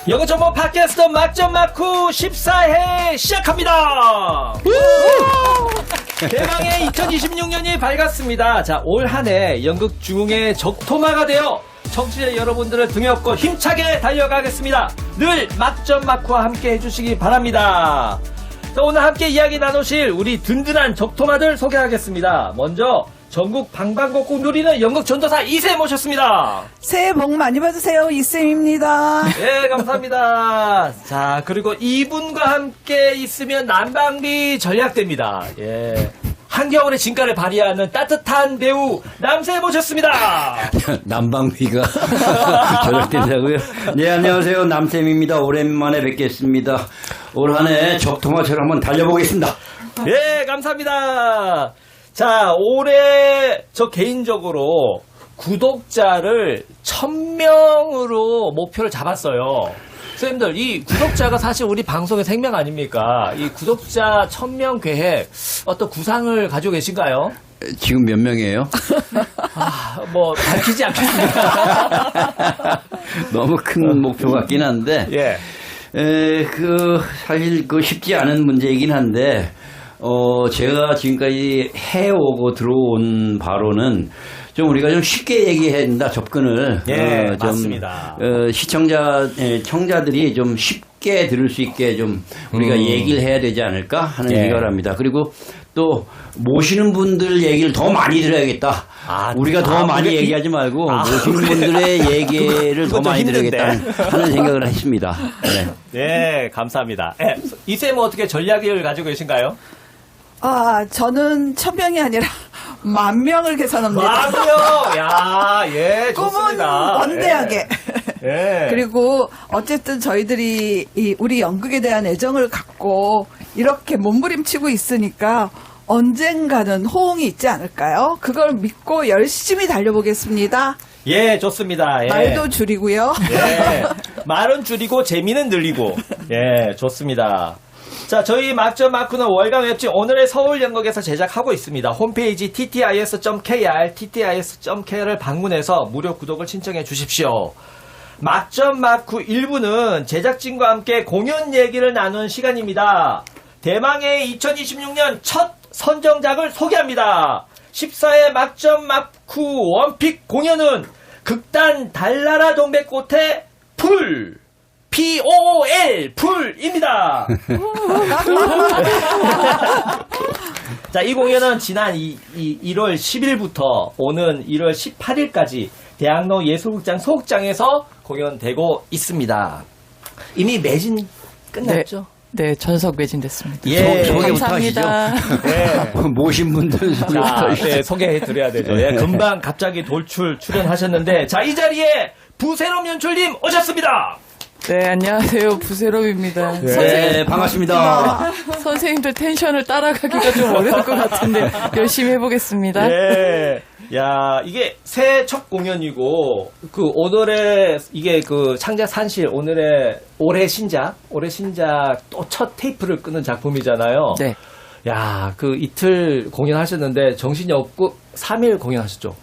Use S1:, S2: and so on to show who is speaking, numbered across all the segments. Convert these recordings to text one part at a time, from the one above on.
S1: 영어 전문 팟캐스트 막점 마쿠 14회 시작합니다. 대망의 2026년이 밝았습니다. 자, 올 한 해 연극 중흥의 적토마가 되어 청취자 여러분들을 등에 업고 힘차게 달려가겠습니다. 늘 막점 마쿠와 함께 해주시기 바랍니다. 자, 오늘 함께 이야기 나누실 우리 든든한 적토마들 소개하겠습니다. 먼저 전국 방방곡곡 누리는 연극 전도사 이세 모셨습니다.
S2: 새해 복 많이 받으세요. 이쌤입니다.
S1: 예, 감사합니다. 자, 그리고 이분과 함께 있으면 난방비 전략됩니다. 예. 한겨울의 진가를 발휘하는 따뜻한 배우 남세 모셨습니다.
S3: 난방비가 절약된다고요? 네, 안녕하세요. 남쌤입니다. 오랜만에 뵙겠습니다. 올 한 해 적토마처럼 한번 달려보겠습니다.
S1: 예, 감사합니다. 자, 올해 저 개인적으로 구독자를 1000명으로 목표를 잡았어요. 선생님들, 이 구독자가 사실 우리 방송의 생명 아닙니까? 이 구독자 1000명 계획, 어떤 구상을 가지고 계신가요?
S3: 지금 몇 명이에요?
S1: 뭐, 밝히지 않겠습니다.
S3: 너무 큰 목표 같긴 한데,
S1: 예.
S3: 사실 쉽지 않은 문제이긴 한데, 제가 지금까지 해오고 들어온 바로는 좀 우리가 좀 쉽게 얘기해야 된다, 접근을.
S1: 예, 맞습니다.
S3: 청자들이 좀 쉽게 들을 수 있게 좀 우리가 얘기를 해야 되지 않을까 하는 생각을 합니다. 그리고 또 모시는 분들 얘기를 더 많이 들어야겠다. 우리가 더 많이 얘기하지 말고 모시는 분들의 얘기를 더 많이 들어야겠다 하는 생각을 했습니다. 네.
S1: 네, 감사합니다. 예, 이쌤은 어떻게 전략을 가지고 계신가요?
S2: 저는 1000명이 아니라 10,000명을 계산합니다.
S1: 10,000명! 야, 예,
S2: 꿈은
S1: 좋습니다.
S2: 원대하게.
S1: 예.
S2: 그리고 어쨌든 저희들이 우리 연극에 대한 애정을 갖고 이렇게 몸부림치고 있으니까 언젠가는 호응이 있지 않을까요? 그걸 믿고 열심히 달려보겠습니다.
S1: 예, 좋습니다. 예.
S2: 말도 줄이고요.
S1: 예. 말은 줄이고 재미는 늘리고. 예, 좋습니다. 자, 저희 막점 마쿠는 월간 웹진 오늘의 서울 연극에서 제작하고 있습니다. 홈페이지 ttis.kr 방문해서 무료 구독을 신청해 주십시오. 막점 마쿠 1부는 제작진과 함께 공연 얘기를 나눈 시간입니다. 대망의 2026년 첫 선정작을 소개합니다. 14회 막점 마쿠 원픽 공연은 극단 달나라 동백꽃의 풀! POOL! 풀입니다. 자, 이 공연은 지난 1월 10일부터 오는 1월 18일까지 대학로 예술극장 소극장에서 공연되고 있습니다. 이미 매진 끝났죠?
S4: 네, 전석 매진됐습니다.
S1: 예,
S4: 감사합니다.
S1: 네.
S3: 모신 분들
S1: 네, 소개해드려야 되죠. 예, 금방 갑자기 출연하셨는데, 자, 이 자리에 부세롬 연출님 오셨습니다.
S4: 네, 안녕하세요. 부세롬입니다.
S3: 네, 반갑습니다.
S4: 선생님들 텐션을 따라가기가 좀 어려울 것 같은데 열심히 해보겠습니다.
S1: 예. 야, 이게 새해 첫 공연이고, 오늘의, 이게 창작 산실, 올해 신작 또 첫 테이프를 끄는 작품이잖아요.
S4: 네.
S1: 야, 이틀 공연하셨는데 정신이 없고, 3일 공연하셨죠?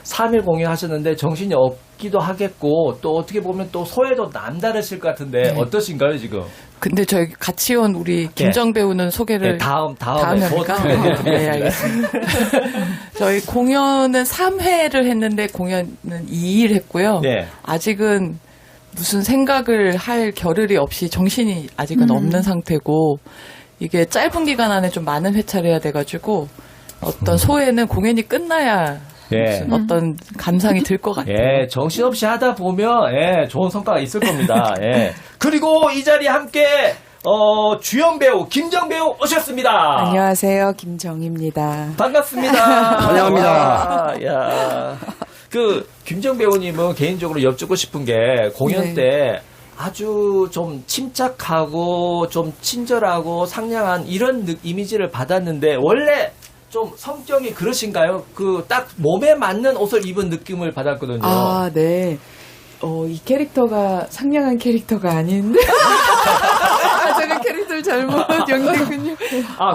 S1: 3일 공연하셨는데 정신이 없기도 하겠고, 또 어떻게 보면 또 소회도 남다르실 것 같은데, 어떠신가요, 지금?
S4: 근데 저희 같이 온 우리 김정 배우는 소개를
S1: 다음에
S4: 할까? 네, 알겠습니다. 저희 공연은 3회를 했는데 공연은 2일 했고요.
S1: 네.
S4: 아직은 무슨 생각을 할 겨를이 없이 정신이 아직은 없는 상태고 이게 짧은 기간 안에 좀 많은 회차를 해야 돼가지고 어떤 소회는 공연이 끝나야
S1: 예.
S4: 어떤 감상이 들 것 같아요.
S1: 예, 정신없이 하다 보면, 예, 좋은 성과가 있을 겁니다. 예. 그리고 이 자리에 함께, 주연 배우, 김정 배우 오셨습니다.
S5: 안녕하세요. 김정입니다.
S1: 반갑습니다.
S3: 환영합니다.
S1: 와, 야. 김정 배우님은 개인적으로 여쭙고 싶은 게, 공연
S4: 네.
S1: 때 아주 좀 침착하고, 좀 친절하고, 상냥한 이런 이미지를 받았는데, 원래 좀 성격이 그러신가요? 딱 몸에 맞는 옷을 입은 느낌을 받았거든요.
S5: 네. 이 캐릭터가 상냥한 캐릭터가 아닌데. 제가 캐릭터를 잘못 연기군요.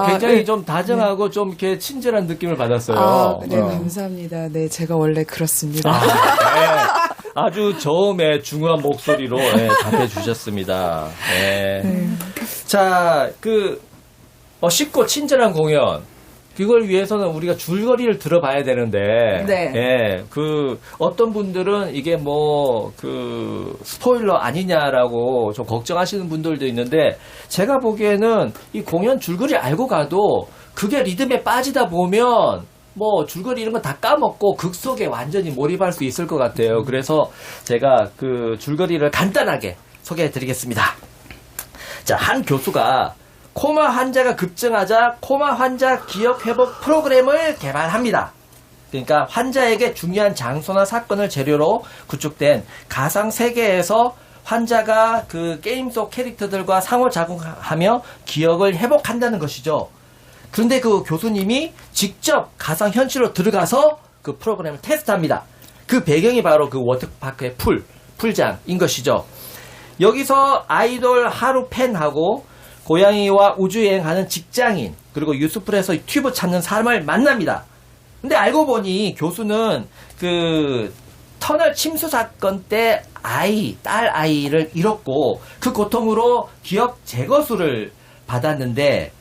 S1: 굉장히
S5: 네.
S1: 좀 다정하고 좀 이렇게 친절한 느낌을 받았어요.
S5: 네, 감사합니다. 네, 제가 원래 그렇습니다.
S1: 네. 아주 저음의 중후한 목소리로 답해주셨습니다. 네. 자, 쉽고 친절한 공연. 그걸 위해서는 우리가 줄거리를 들어봐야 되는데,
S2: 네.
S1: 어떤 분들은 이게 스포일러 아니냐라고 좀 걱정하시는 분들도 있는데, 제가 보기에는 이 공연 줄거리 알고 가도 그게 리듬에 빠지다 보면, 줄거리 이런 건 다 까먹고 극 속에 완전히 몰입할 수 있을 것 같아요. 그래서 제가 줄거리를 간단하게 소개해 드리겠습니다. 자, 한 교수가 코마 환자가 급증하자 코마 환자 기억 회복 프로그램을 개발합니다. 그러니까 환자에게 중요한 장소나 사건을 재료로 구축된 가상 세계에서 환자가 그 게임 속 캐릭터들과 상호작용하며 기억을 회복한다는 것이죠. 그런데 그 교수님이 직접 가상 현실로 들어가서 그 프로그램을 테스트합니다. 그 배경이 바로 그 워터파크의 풀장인 것이죠. 여기서 아이돌 하루 팬하고 고양이와 우주여행하는 직장인, 그리고 유스풀에서 튜브 찾는 사람을 만납니다. 근데 알고 보니 교수는 터널 침수 사건 때 딸 아이를 잃었고, 그 고통으로 기억 제거술을 받았는데,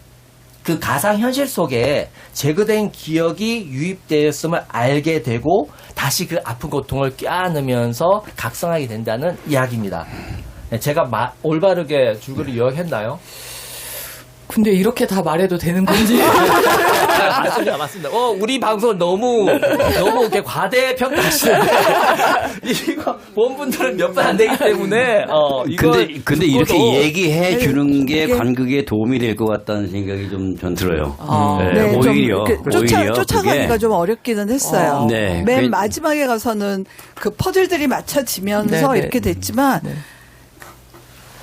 S1: 그 가상현실 속에 제거된 기억이 유입되었음을 알게 되고, 다시 그 아픈 고통을 껴안으면서 각성하게 된다는 이야기입니다. 제가 올바르게 줄거리 요약했나요?
S4: 근데 이렇게 다 말해도 되는 건지.
S1: 맞습니다. 우리 방송 너무 이렇게 과대평가하시는데, 이거 본 분들은 몇 번 안 되기 때문에,
S3: 근데 이렇게 얘기해 주는 게 관극에 도움이 될 것 같다는 생각이 전 들어요.
S2: 네,
S3: 오히려.
S2: 쫓아가기가
S3: 그게
S2: 좀 어렵기는 했어요.
S3: 네.
S2: 맨 마지막에 가서는 그 퍼즐들이 맞춰지면서
S4: 네,
S2: 이렇게 됐지만,
S4: 네.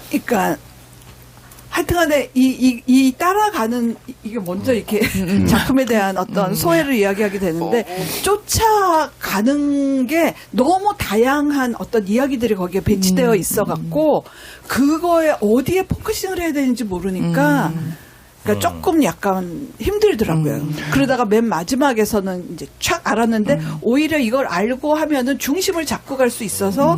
S2: 그러니까, 하여튼간에 이 따라가는 이게 먼저 이렇게 작품에 대한 어떤 소회를 이야기하게 되는데 쫓아가는 게 너무 다양한 어떤 이야기들이 거기에 배치되어 있어 갖고 그거에 어디에 포커싱을 해야 되는지 모르니까 그러니까 조금 약간 힘들더라고요. 그러다가 맨 마지막에서는 이제 촥 알았는데 오히려 이걸 알고 하면은 중심을 잡고 갈 수 있어서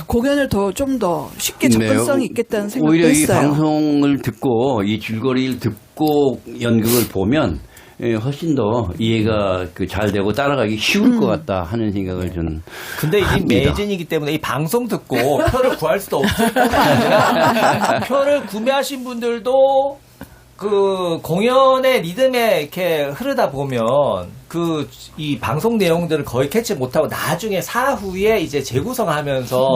S2: 공연을 좀 더 쉽게 접근성이 있겠다는 생각도
S3: 오히려
S2: 했어요.
S3: 이 방송을 듣고 이 줄거리를 듣고 연극을 보면 훨씬 더 이해가 잘 되고 따라가기 쉬울 것 같다 하는 생각을 저는
S1: 근데 이게
S3: 합니다.
S1: 매진이기 때문에 이 방송 듣고 표를 구할 수도 없을 뿐만 아니라 표를 구매하신 분들도 그 공연의 리듬에 이렇게 흐르다 보면 이 방송 내용들을 거의 캐치 못하고 나중에 사후에 이제 재구성하면서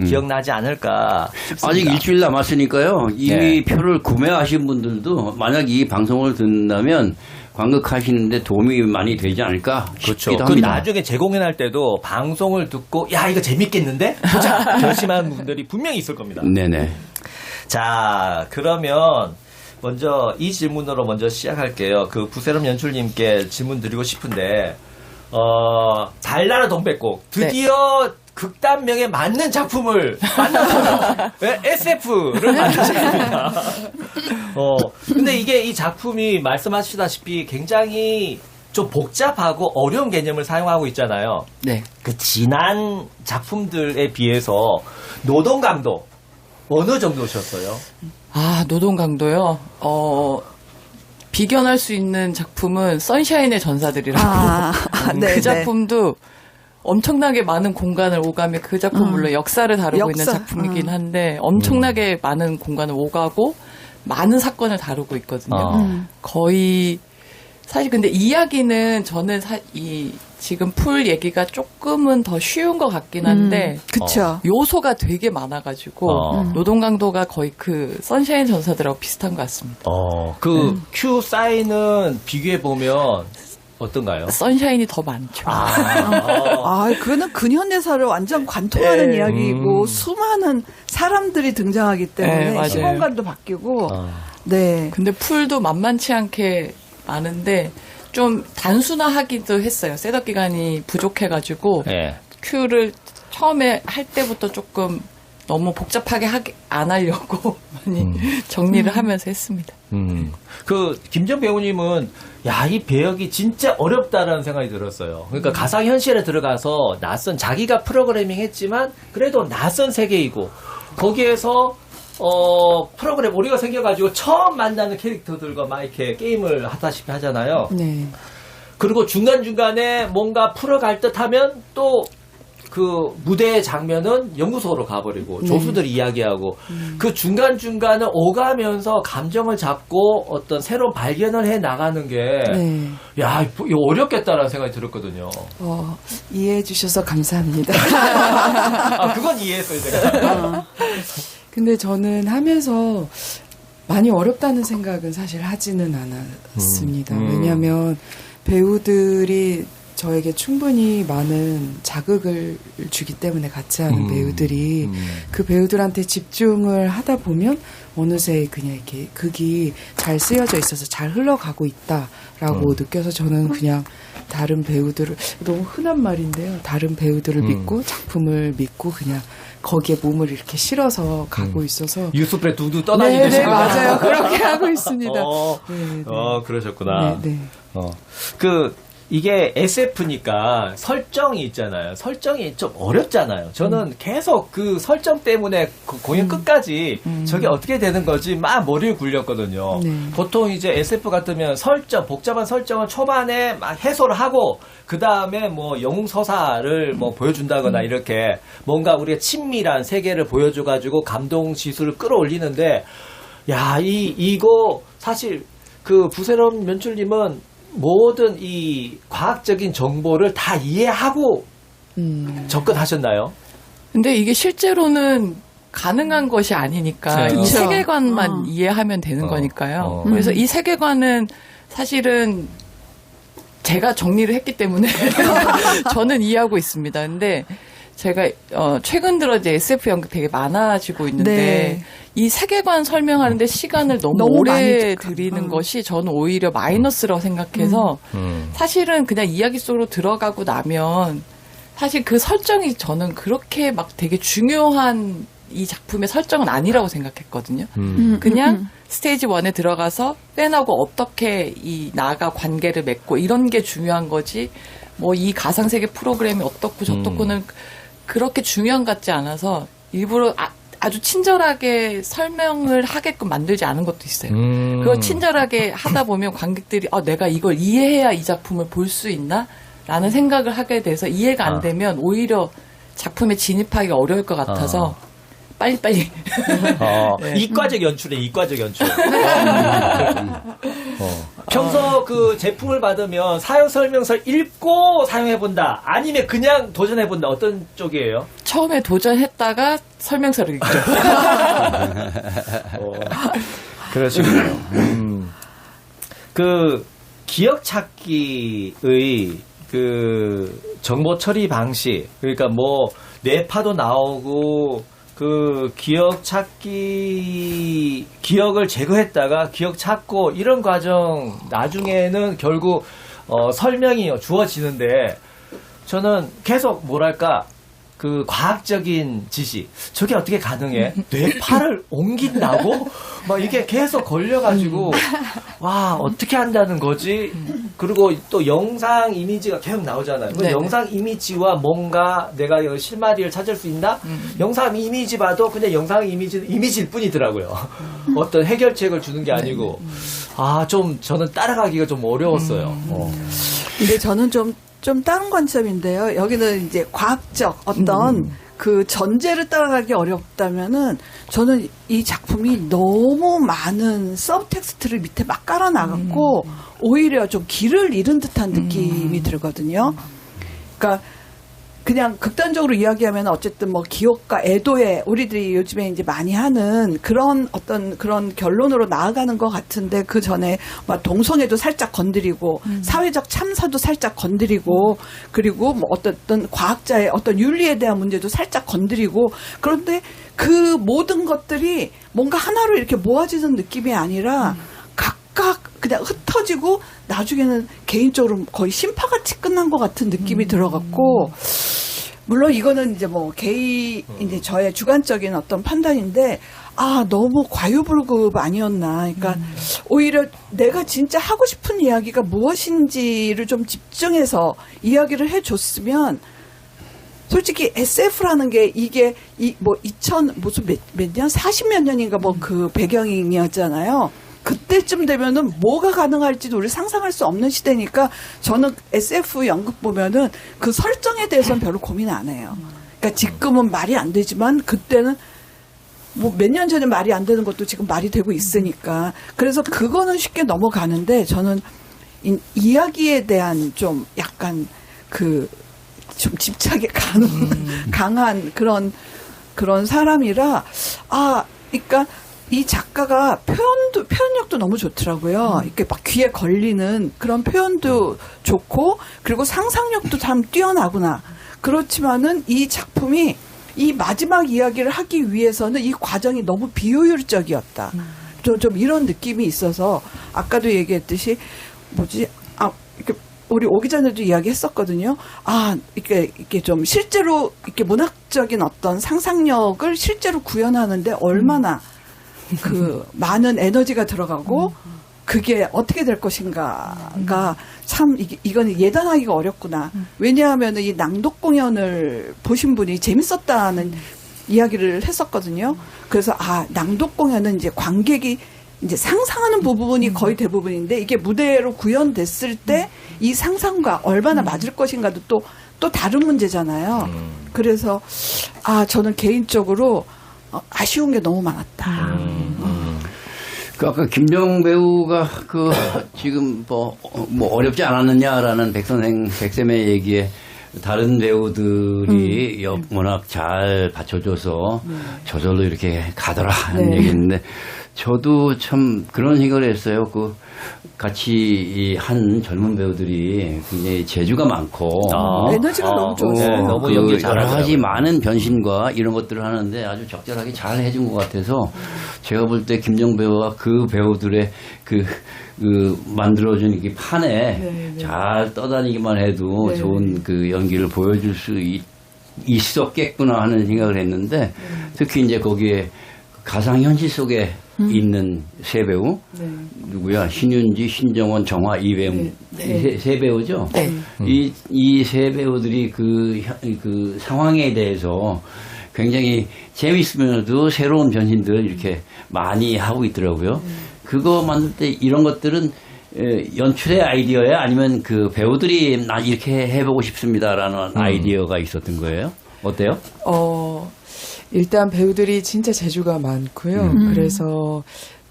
S1: 기억나지 않을까 싶습니다.
S3: 아직 일주일 남았으니까요. 이미 표를 구매하신 분들도 만약 이 방송을 듣는다면 관극하시는데 도움이 많이 되지 않을까
S1: 그렇죠.
S3: 싶기도 합니다.
S1: 나중에 재공연할 때도 방송을 듣고 야 이거 재밌겠는데? 보자 결심하는 분들이 분명히 있을 겁니다.
S3: 네네.
S1: 자, 그러면 먼저 이 질문으로 먼저 시작할게요. 부세롬 연출님께 질문 드리고 싶은데, 달나라 동백꽃 드디어 극단명에 맞는 작품을 만났어요. SF를 만드셨습니다. 근데 이 작품이 말씀하시다시피 굉장히 좀 복잡하고 어려운 개념을 사용하고 있잖아요.
S4: 네.
S1: 지난 작품들에 비해서 노동 강도 어느 정도셨어요?
S4: 노동 강도요. 비견할 수 있는 작품은 선샤인의 전사들이라고.
S2: 네,
S4: 그 작품도 엄청나게 많은 공간을 오가며 그 작품 물론 역사를 다루고 있는 작품이긴 한데 엄청나게 많은 공간을 오가고 많은 사건을 다루고 있거든요. 거의 사실 근데 이야기는 저는 지금 풀 얘기가 조금은 더 쉬운 것 같긴 한데
S2: 그쵸.
S4: 요소가 되게 많아가지고 노동 강도가 거의 그 선샤인 전사들하고 비슷한 것 같습니다.
S1: Q 사인은 비교해 보면 어떤가요?
S4: 선샤인이 더 많죠.
S2: 그거는 근현대사를 완전 관통하는 이야기이고 수많은 사람들이 등장하기 때문에
S4: 맞아요.
S2: 시공간도 바뀌고 네.
S4: 근데 풀도 만만치 않게 많은데 좀 단순화하기도 했어요. 셋업 기간이 부족해가지고 큐를 처음에 할 때부터 조금 너무 복잡하게 안 하려고 많이 정리를 하면서 했습니다.
S1: 그 김정 배우님은 야, 이 배역이 진짜 어렵다라는 생각이 들었어요. 그러니까 가상 현실에 들어가서 낯선 자기가 프로그래밍 했지만 그래도 낯선 세계이고 거기에서 프로그램 오류가 생겨가지고 처음 만나는 캐릭터들과 막 이렇게 게임을 하다시피 하잖아요.
S5: 네.
S1: 그리고 중간중간에 뭔가 풀어갈 듯 하면 또 그 무대의 장면은 연구소로 가버리고 조수들이 이야기하고 그 중간중간을 오가면서 감정을 잡고 어떤 새로운 발견을 해 나가는 게
S5: 네.
S1: 야, 이거 어렵겠다라는 생각이 들었거든요.
S5: 이해해 주셔서 감사합니다.
S1: 아, 그건 이해했어요, 제가.
S5: 근데 저는 하면서 많이 어렵다는 생각은 사실 하지는 않았습니다. 왜냐하면 배우들이 저에게 충분히 많은 자극을 주기 때문에 같이 하는 배우들이 그 배우들한테 집중을 하다 보면 어느새 그냥 이렇게 극이 잘 쓰여져 있어서 잘 흘러가고 있다라고 느껴서 저는 그냥 다른 배우들을 너무 흔한 말인데요. 다른 배우들을 믿고 작품을 믿고 그냥 거기에 몸을 이렇게 실어서 가고 있어서
S1: 유스프레 두두 떠다니듯이.
S5: 네, 맞아요. 그렇게 하고 있습니다.
S1: 네,
S5: 네.
S1: 그러셨구나.
S5: 네, 네.
S1: 이게 SF니까 설정이 있잖아요. 설정이 좀 어렵잖아요. 저는 계속 그 설정 때문에 그 공연 끝까지 저게 어떻게 되는 거지 막 머리를 굴렸거든요.
S5: 네.
S1: 보통 이제 SF 같으면 복잡한 설정을 초반에 막 해소를 하고 그 다음에 뭐 영웅 서사를 뭐 보여준다거나 이렇게 뭔가 우리가 친밀한 세계를 보여줘가지고 감동 지수를 끌어올리는데 야, 이거 사실 그 부세롬 연출님은 모든 이 과학적인 정보를 다 이해하고 접근하셨나요?
S4: 근데 이게 실제로는 가능한 것이 아니니까
S1: 그렇죠.
S4: 이 세계관만 이해하면 되는 거니까요. 그래서 이 세계관은 사실은 제가 정리를 했기 때문에 저는 이해하고 있습니다. 근데 제가 최근 들어 이제 SF 연극 되게 많아지고 있는데
S2: 네.
S4: 이 세계관 설명하는데 시간을 너무
S2: 너무 많이
S4: 오래
S2: 들어가.
S4: 들이는 것이 저는 오히려 마이너스라고 생각해서 사실은 그냥 이야기 속으로 들어가고 나면 사실 그 설정이 저는 그렇게 막 되게 중요한 이 작품의 설정은 아니라고 생각했거든요. 그냥 스테이지 1에 들어가서 팬하고 어떻게 이 나가 관계를 맺고 이런 게 중요한 거지 뭐 이 가상세계 프로그램이 어떻고 저떻고는 그렇게 중요한 것 같지 않아서 일부러 아주 친절하게 설명을 하게끔 만들지 않은 것도 있어요. 그걸 친절하게 하다 보면 관객들이 내가 이걸 이해해야 이 작품을 볼 수 있나? 라는 생각을 하게 돼서 이해가 안 되면 오히려 작품에 진입하기가 어려울 것 같아서 빨리빨리.
S1: 이과적 연출에 이과적 연출. 평소 그 제품을 받으면 사용 설명서를 읽고 사용해본다. 아니면 그냥 도전해본다. 어떤 쪽이에요?
S4: 처음에 도전했다가 설명서를 읽죠.
S1: 그러시군요. 그 기억 찾기의 그 정보 처리 방식, 그러니까 뭐 뇌파도 나오고 그 기억 찾기 기억을 제거했다가 기억 찾고 이런 과정 나중에는 결국 설명이 주어지는데 저는 계속 뭐랄까 그 과학적인 지식 저게 어떻게 가능해? 뇌파를 옮긴다고? 막 이게 계속 걸려가지고 와 어떻게 한다는 거지? 그리고 또 영상 이미지가 계속 나오잖아요. 그
S4: 네네.
S1: 영상 이미지와 뭔가 내가 이 실마리를 찾을 수 있나? 영상 이미지 봐도 그냥 영상 이미지일 뿐이더라고요. 어떤 해결책을 주는 게 아니고 좀 저는 따라가기가 좀 어려웠어요.
S2: 근데 저는 좀 다른 관점인데요. 여기는 이제 과학적 어떤 그 전제를 따라가기 어렵다면은 저는 이 작품이 너무 많은 서브텍스트를 밑에 막 깔아나갔고 오히려 좀 길을 잃은 듯한 느낌이 들거든요. 그러니까 그냥 극단적으로 이야기하면 어쨌든 뭐 기억과 애도에 우리들이 요즘에 이제 많이 하는 그런 어떤 그런 결론으로 나아가는 것 같은데 그 전에 막 동성애도 살짝 건드리고 사회적 참사도 살짝 건드리고 그리고 뭐 어떤 과학자의 어떤 윤리에 대한 문제도 살짝 건드리고 그런데 그 모든 것들이 뭔가 하나로 이렇게 모아지는 느낌이 아니라 각각 그냥 흩어지고 나중에는 개인적으로 거의 심파같이 끝난 것 같은 느낌이 들어갔고 물론 이거는 이제 뭐 개인 이제 저의 주관적인 어떤 판단인데 너무 과유불급 아니었나. 그러니까 오히려 내가 진짜 하고 싶은 이야기가 무엇인지를 좀 집중해서 이야기를 해줬으면 솔직히 SF라는 게 이게 뭐 2000 무슨 몇 년? 40몇 년인가 뭐 그 배경이었잖아요. 그때쯤 되면은 뭐가 가능할지도 우리 상상할 수 없는 시대니까 저는 SF 연극 보면은 그 설정에 대해서는 별로 고민 안 해요. 그러니까 지금은 말이 안 되지만 그때는 뭐 몇 년 전에 말이 안 되는 것도 지금 말이 되고 있으니까 그래서 그거는 쉽게 넘어가는데 저는 이야기에 대한 좀 약간 좀 집착에 강한 그런 사람이라 그러니까 이 작가가 표현력도 너무 좋더라고요. 이렇게 막 귀에 걸리는 그런 표현도 좋고, 그리고 상상력도 참 뛰어나구나. 그렇지만은 이 작품이 이 마지막 이야기를 하기 위해서는 이 과정이 너무 비효율적이었다. 좀 이런 느낌이 있어서, 아까도 얘기했듯이, 이렇게 우리 오기 전에도 이야기했었거든요. 이렇게 좀 실제로 이렇게 문학적인 어떤 상상력을 실제로 구현하는데 얼마나 많은 에너지가 들어가고 그게 어떻게 될 것인가가 참 이거는 예단하기가 어렵구나. 왜냐하면 이 낭독 공연을 보신 분이 재밌었다는 이야기를 했었거든요. 그래서 낭독 공연은 이제 관객이 이제 상상하는 부분이 거의 대부분인데 이게 무대로 구현됐을 때 이 상상과 얼마나 맞을 것인가도 또 다른 문제잖아요. 그래서 저는 개인적으로 아쉬운 게 너무 많았다.
S3: 아까 김정 배우가 지금 뭐 어렵지 않았느냐라는 백쌤의 얘기에 다른 배우들이 워낙 잘 받쳐줘서 저절로 이렇게 가더라 하는 얘기인데 저도 참 그런 생각을 했어요. 같이 한 젊은 배우들이 굉장히 재주가 많고
S2: 에너지가 너무 좋았어요.
S1: 너무 연기
S3: 여러 가지
S1: 잘하더라고요.
S3: 많은 변신과 이런 것들을 하는데 아주 적절하게 잘 해준 것 같아서 제가 볼 때 김정 배우가 그 배우들의 만들어준 이 판에 잘 떠다니기만 해도 좋은 연기를 보여줄 수 있었겠구나 하는 생각을 했는데 특히 이제 거기에 가상현실 속에 있는 세 배우 누구야 신윤지, 신정원, 정화 이 배우 세 배우죠. 이 세 배우들이 그 상황에 대해서 굉장히 재미있으면서도 새로운 변신들을 이렇게 많이 하고 있더라고요. 그거 만들 때 이런 것들은 연출의 아이디어야 아니면 그 배우들이 나 이렇게 해보고 싶습니다라는 아이디어가 있었던 거예요? 어때요?
S5: 일단 배우들이 진짜 재주가 많고요. 그래서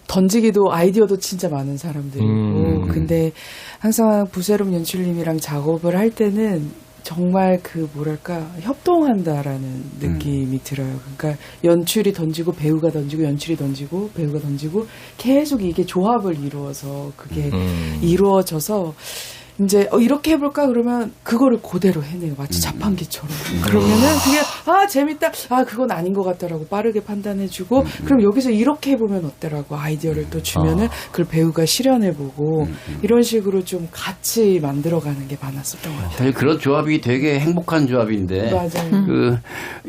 S5: 던지기도 아이디어도 진짜 많은 사람들이고 근데 항상 부세롬 연출님이랑 작업을 할 때는 정말 협동한다라는 느낌이 들어요. 그러니까 연출이 던지고 배우가 던지고 연출이 던지고 배우가 던지고 계속 이게 조합을 이루어서 그게 이루어져서 이제 이렇게 해볼까 그러면 그거를 그대로 해내요. 마치 자판기처럼. 그러면은 그게 재밌다. 그건 아닌 것 같다라고 빠르게 판단해주고 그럼 여기서 이렇게 해보면 어때라고 아이디어를 또 주면은 그걸 배우가 실현해보고 이런 식으로 좀 같이 만들어가는 게 많았었던 것 같아요.
S3: 사실 그런 조합이 되게 행복한 조합인데
S5: 맞아요.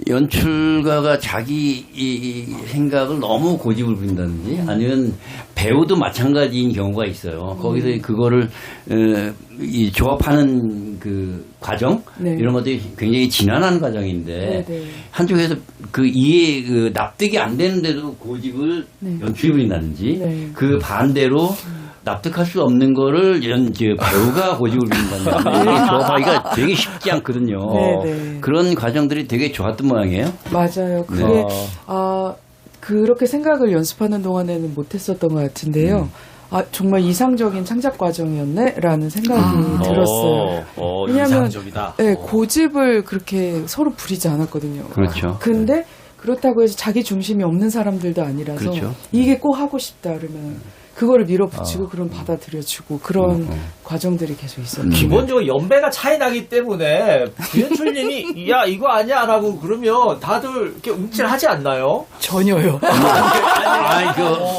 S3: 연출가가 자기 이 생각을 너무 고집을 부린다든지 아니면 배우도 마찬가지인 경우가 있어요. 거기서 그거를 이 조합하는 과정 이런 것들이 굉장히 지난한 과정인데 한쪽에서 이해 납득이 안 되는데도 고집을 연출이 부린다든지 그 반대로 납득할 수 없는 거를 배우가 고집을 부린다든지 이게 조합하기가 되게 쉽지 않거든요. 그런 과정들이 되게 좋았던 모양이에요.
S5: 맞아요. 그게 그렇게 생각을 연습하는 동안에는 못했었던 것 같은데요. 정말 이상적인 창작 과정이었네라는 생각이 들었어요. 왜냐하면
S1: 이상적이다.
S5: 고집을 그렇게 서로 부리지 않았거든요.
S3: 그렇죠.
S5: 근데 그렇다고 해서 자기 중심이 없는 사람들도 아니라서
S3: 그렇죠.
S5: 이게 꼭 하고 싶다 그러면 그거를 밀어붙이고 그럼 받아들여주고 그런 과정들이 계속 있었죠.
S1: 기본적으로 연배가 차이 나기 때문에 구연출님이 야 이거 아니야 라고 그러면 다들 이렇게 움찔하지 않나요?
S4: 전혀요.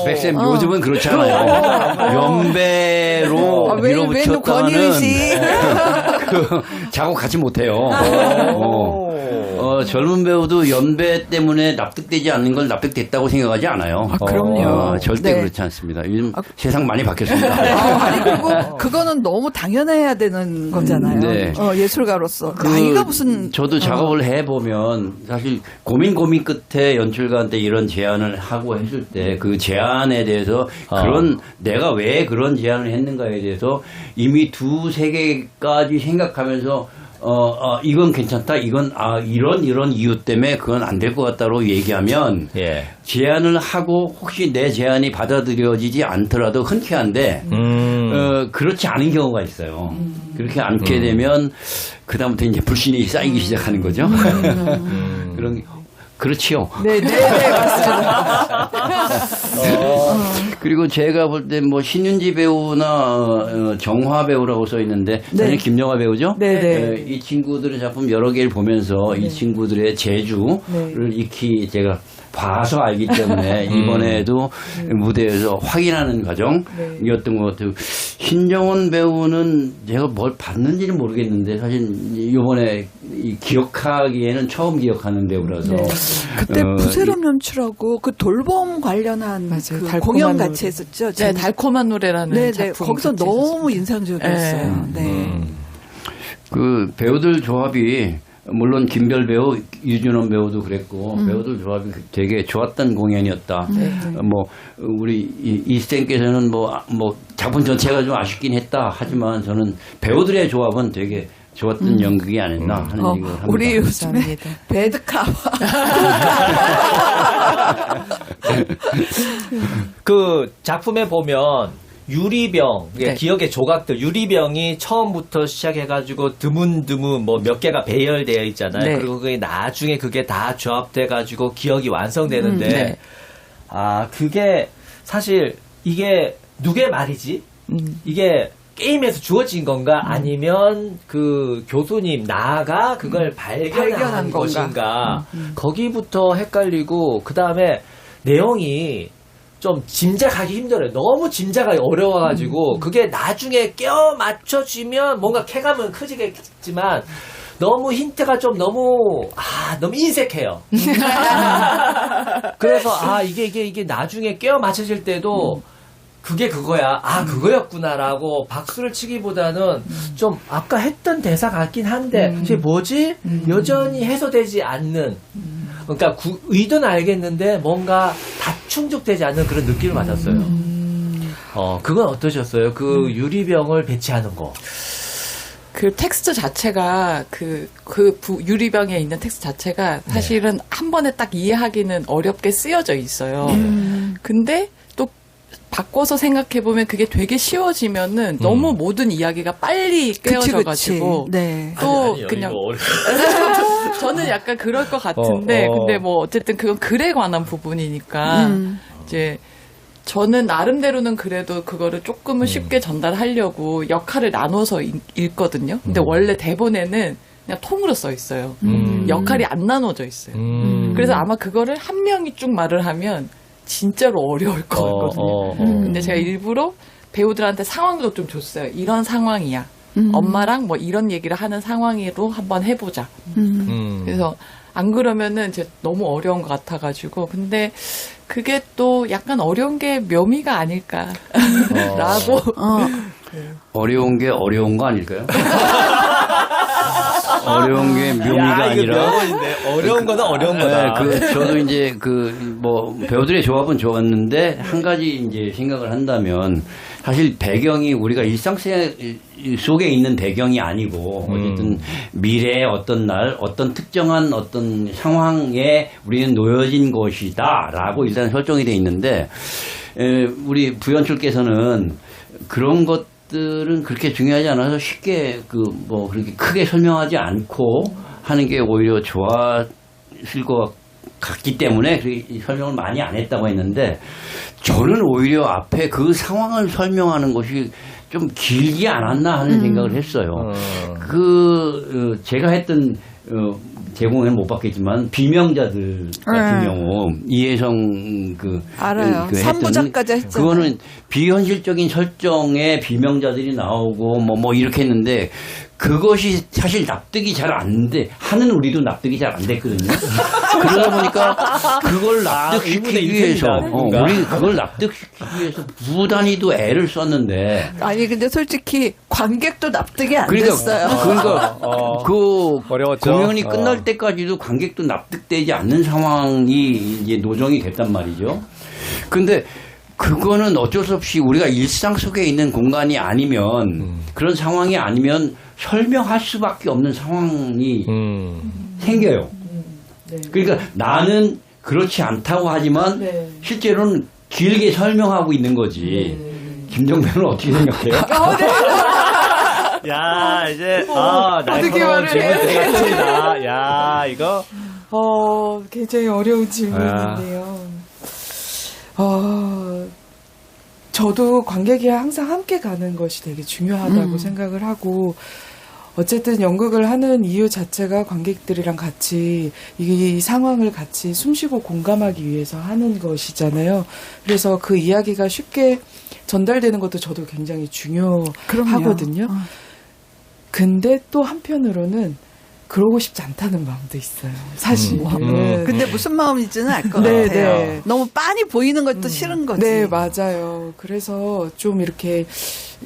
S3: 백쌤 요즘은 그렇잖아요. 연배로
S2: 왜
S3: 밀어붙였다가는
S2: 권유씨
S3: 자고 가지 못해요. 젊은 배우도 연배 때문에 납득되지 않는 걸 납득됐다고 생각하지 않아요.
S2: 그럼요.
S3: 절대
S2: 네.
S3: 그렇지 않습니다. 요즘 세상 많이 바뀌었습니다.
S2: 아니 그리고 그거는 너무 당연해야 되는 거잖아요.
S3: 네.
S2: 예술가로서 나이가 무슨
S3: 저도 작업을 해보면 사실 고민 끝에 연출가한테 이런 제안을 하고 했을 때 그 제안에 대해서 그런 내가 왜 그런 제안을 했는가에 대해서 이미 2-3개까지 생각하면서 이건 괜찮다. 이건 이런 이유 때문에 그건 안 될 것 같다로 얘기하면
S1: 예.
S3: 제안을 하고 혹시 내 제안이 받아들여지지 않더라도 흔쾌한데 그렇지 않은 경우가 있어요. 그렇게 않게 되면 그다음부터 이제 불신이 쌓이기 시작하는 거죠. 그런 그렇지요.
S2: 네, 맞습니다.
S3: 그리고 제가 볼 때 뭐 신윤지 배우나 정화 배우라고 써 있는데 사실 김정화 배우죠.
S2: 네.
S3: 이 친구들의 작품 여러 개를 보면서 이 친구들의 재주를 익히 제가 봐서 알기 때문에 이번에도 무대에서 확인하는 과정이었던 것 같아요. 신정원 배우는 제가 뭘 봤는지는 모르겠는데 사실 이번에 기억하기에는 처음 기억하는 배우라서
S2: 그때 부세롬 연출하고 그 돌봄 관련한
S5: 맞아요.
S2: 그
S5: 달콤한
S2: 공연
S5: 노래.
S2: 같이 했었죠.
S4: 네, 달콤한 노래라는
S2: 네,
S4: 작품
S2: 거기서
S4: 같이
S2: 너무
S4: 했었습니다.
S2: 인상적이었어요. 네.
S3: 그 배우들 조합이 물론 김별 배우, 유준원 배우도 그랬고 배우들 조합이 되게 좋았던 공연이었다. 뭐 우리 이쌤께서는 뭐 작품 전체가 좀 아쉽긴 했다. 하지만 저는 배우들의 조합은 되게 좋았던 연극이 아니었나 하는 생각을 합니다.
S2: 우리 요즘에
S5: 감사합니다.
S2: 배드카와
S1: 그 작품에 보면 유리병,
S4: 네.
S1: 기억의 조각들, 유리병이 처음부터 시작해가지고 드문드문 뭐 몇 개가 배열되어 있잖아요.
S4: 네.
S1: 그리고 그게 나중에 그게 다 조합돼가지고 기억이 완성되는데,
S4: 네.
S1: 그게 사실 이게 누구의 말이지? 이게 게임에서 주어진 건가? 아니면 그 교수님 나가 그걸 발견한
S2: 건가?
S1: 것인가? 거기부터 헷갈리고, 그 다음에 내용이 좀 짐작하기 힘들어요. 너무 짐작하기 어려워가지고 그게 나중에 껴 맞춰지면 뭔가 쾌감은 크지겠지만 너무 힌트가 좀 너무 인색해요. 그래서 이게 나중에 껴 맞춰질 때도 그게 그거야. 그거였구나라고 박수를 치기보다는 좀 아까 했던 대사 같긴 한데 이게 뭐지? 여전히 해소되지 않는. 그러니까 의도는 알겠는데 뭔가 다 충족되지 않는 그런 느낌을 받았어요. 그건 어떠셨어요? 그 유리병을 배치하는 거.
S4: 그 텍스트 자체가 유리병에 있는 텍스트 자체가 사실은 한 번에 딱 이해하기는 어렵게 쓰여져 있어요. 근데 또 바꿔서 생각해보면 그게 되게 쉬워지면은 너무 모든 이야기가 빨리 깨어져가지고
S2: 네.
S4: 또
S1: 아니요,
S4: 그냥
S1: 이거
S4: 저는 약간 그럴 것 같은데 근데 뭐 어쨌든 그건 글에 관한 부분이니까 이제 저는 나름대로는 그래도 그거를 조금은 쉽게 전달하려고 역할을 나눠서 읽거든요. 근데 원래 대본에는 그냥 통으로 써 있어요. 역할이 안 나눠져 있어요. 그래서 아마 그거를 한 명이 쭉 말을 하면 진짜로 어려울 것 같거든요. 근데 제가 일부러 배우들한테 상황도 좀 줬어요. 이런 상황이야. 엄마랑 뭐 이런 얘기를 하는 상황으로 한번 해보자. 그래서 안 그러면은 이제 너무 어려운 것 같아가지고. 근데 그게 또 약간 어려운 게 묘미가 아닐까라고.
S3: 어려운 게 어려운 거 아닐까요? 어려운 게 묘미가 아니라
S1: 어려운 거는 어려운 거다.
S3: 저도 이제 배우들의 조합은 좋았는데 한 가지 이제 생각을 한다면 사실 배경이 우리가 일상 속에 있는 배경이 아니고 어쨌든 미래의 어떤 날 어떤 특정한 어떤 상황에 우리는 놓여진 것이다라고 일단 설정이 돼 있는데 우리 부연출께서는 그런 것들은 그렇게 중요하지 않아서 쉽게 그렇게 크게 설명하지 않고 하는 게 오히려 좋았을 것 같기 때문에 설명을 많이 안 했다고 했는데 저는 오히려 앞에 그 상황을 설명하는 것이 좀 길지 않았나 하는 생각을 했어요. 제가 했던 제공에는 못 받겠지만 비명자들 같은 경우 이혜성
S2: 알아요. 3부작까지 했잖아요.
S3: 그거는 비현실적인 설정에 비명자들이 나오고 뭐 이렇게 했는데 그것이 사실 납득이 잘 안 돼. 하는 우리도 납득이 잘 안 됐거든요. 그러다 보니까 그걸 납득시키기 위해서, 우리 그걸 납득시키기 위해서 부단히도 애를 썼는데.
S2: 아니 근데 솔직히 관객도 납득이 안 됐어요.
S3: 그러니까 그
S1: 어려웠죠.
S3: 공연이 끝날 때까지도 관객도 납득되지 않는 상황이 이제 노정이 됐단 말이죠. 근데 그거는 어쩔 수 없이 우리가 일상 속에 있는 공간이 아니면 그런 상황이 아니면 설명할 수밖에 없는 상황이 생겨요.
S5: 네.
S3: 그러니까 나는 그렇지 않다고 하지만
S5: 네.
S3: 실제로는 길게 설명하고 있는 거지. 김정배는 어떻게 생각해요?
S1: 야, 이제,
S5: 어떻게
S1: 날카로운
S5: 말을
S1: 질문
S5: 해야
S1: 드리겠습니다. 야, 이거.
S5: 굉장히 어려운 질문인데요. 저도 관객이랑 항상 함께 가는 것이 되게 중요하다고 생각을 하고, 어쨌든 연극을 하는 이유 자체가 관객들이랑 같이 이 상황을 같이 숨쉬고 공감하기 위해서 하는 것이잖아요. 그래서 그 이야기가 쉽게 전달되는 것도 저도 굉장히 중요하거든요. 근데 또 한편으로는 그러고 싶지 않다는 마음도 있어요. 사실.
S2: 근데 무슨 마음인지는 알 것
S5: 네,
S2: 같아요.
S5: 네.
S2: 너무 빤히 보이는 것도 싫은 거지.
S5: 네, 맞아요. 그래서 좀 이렇게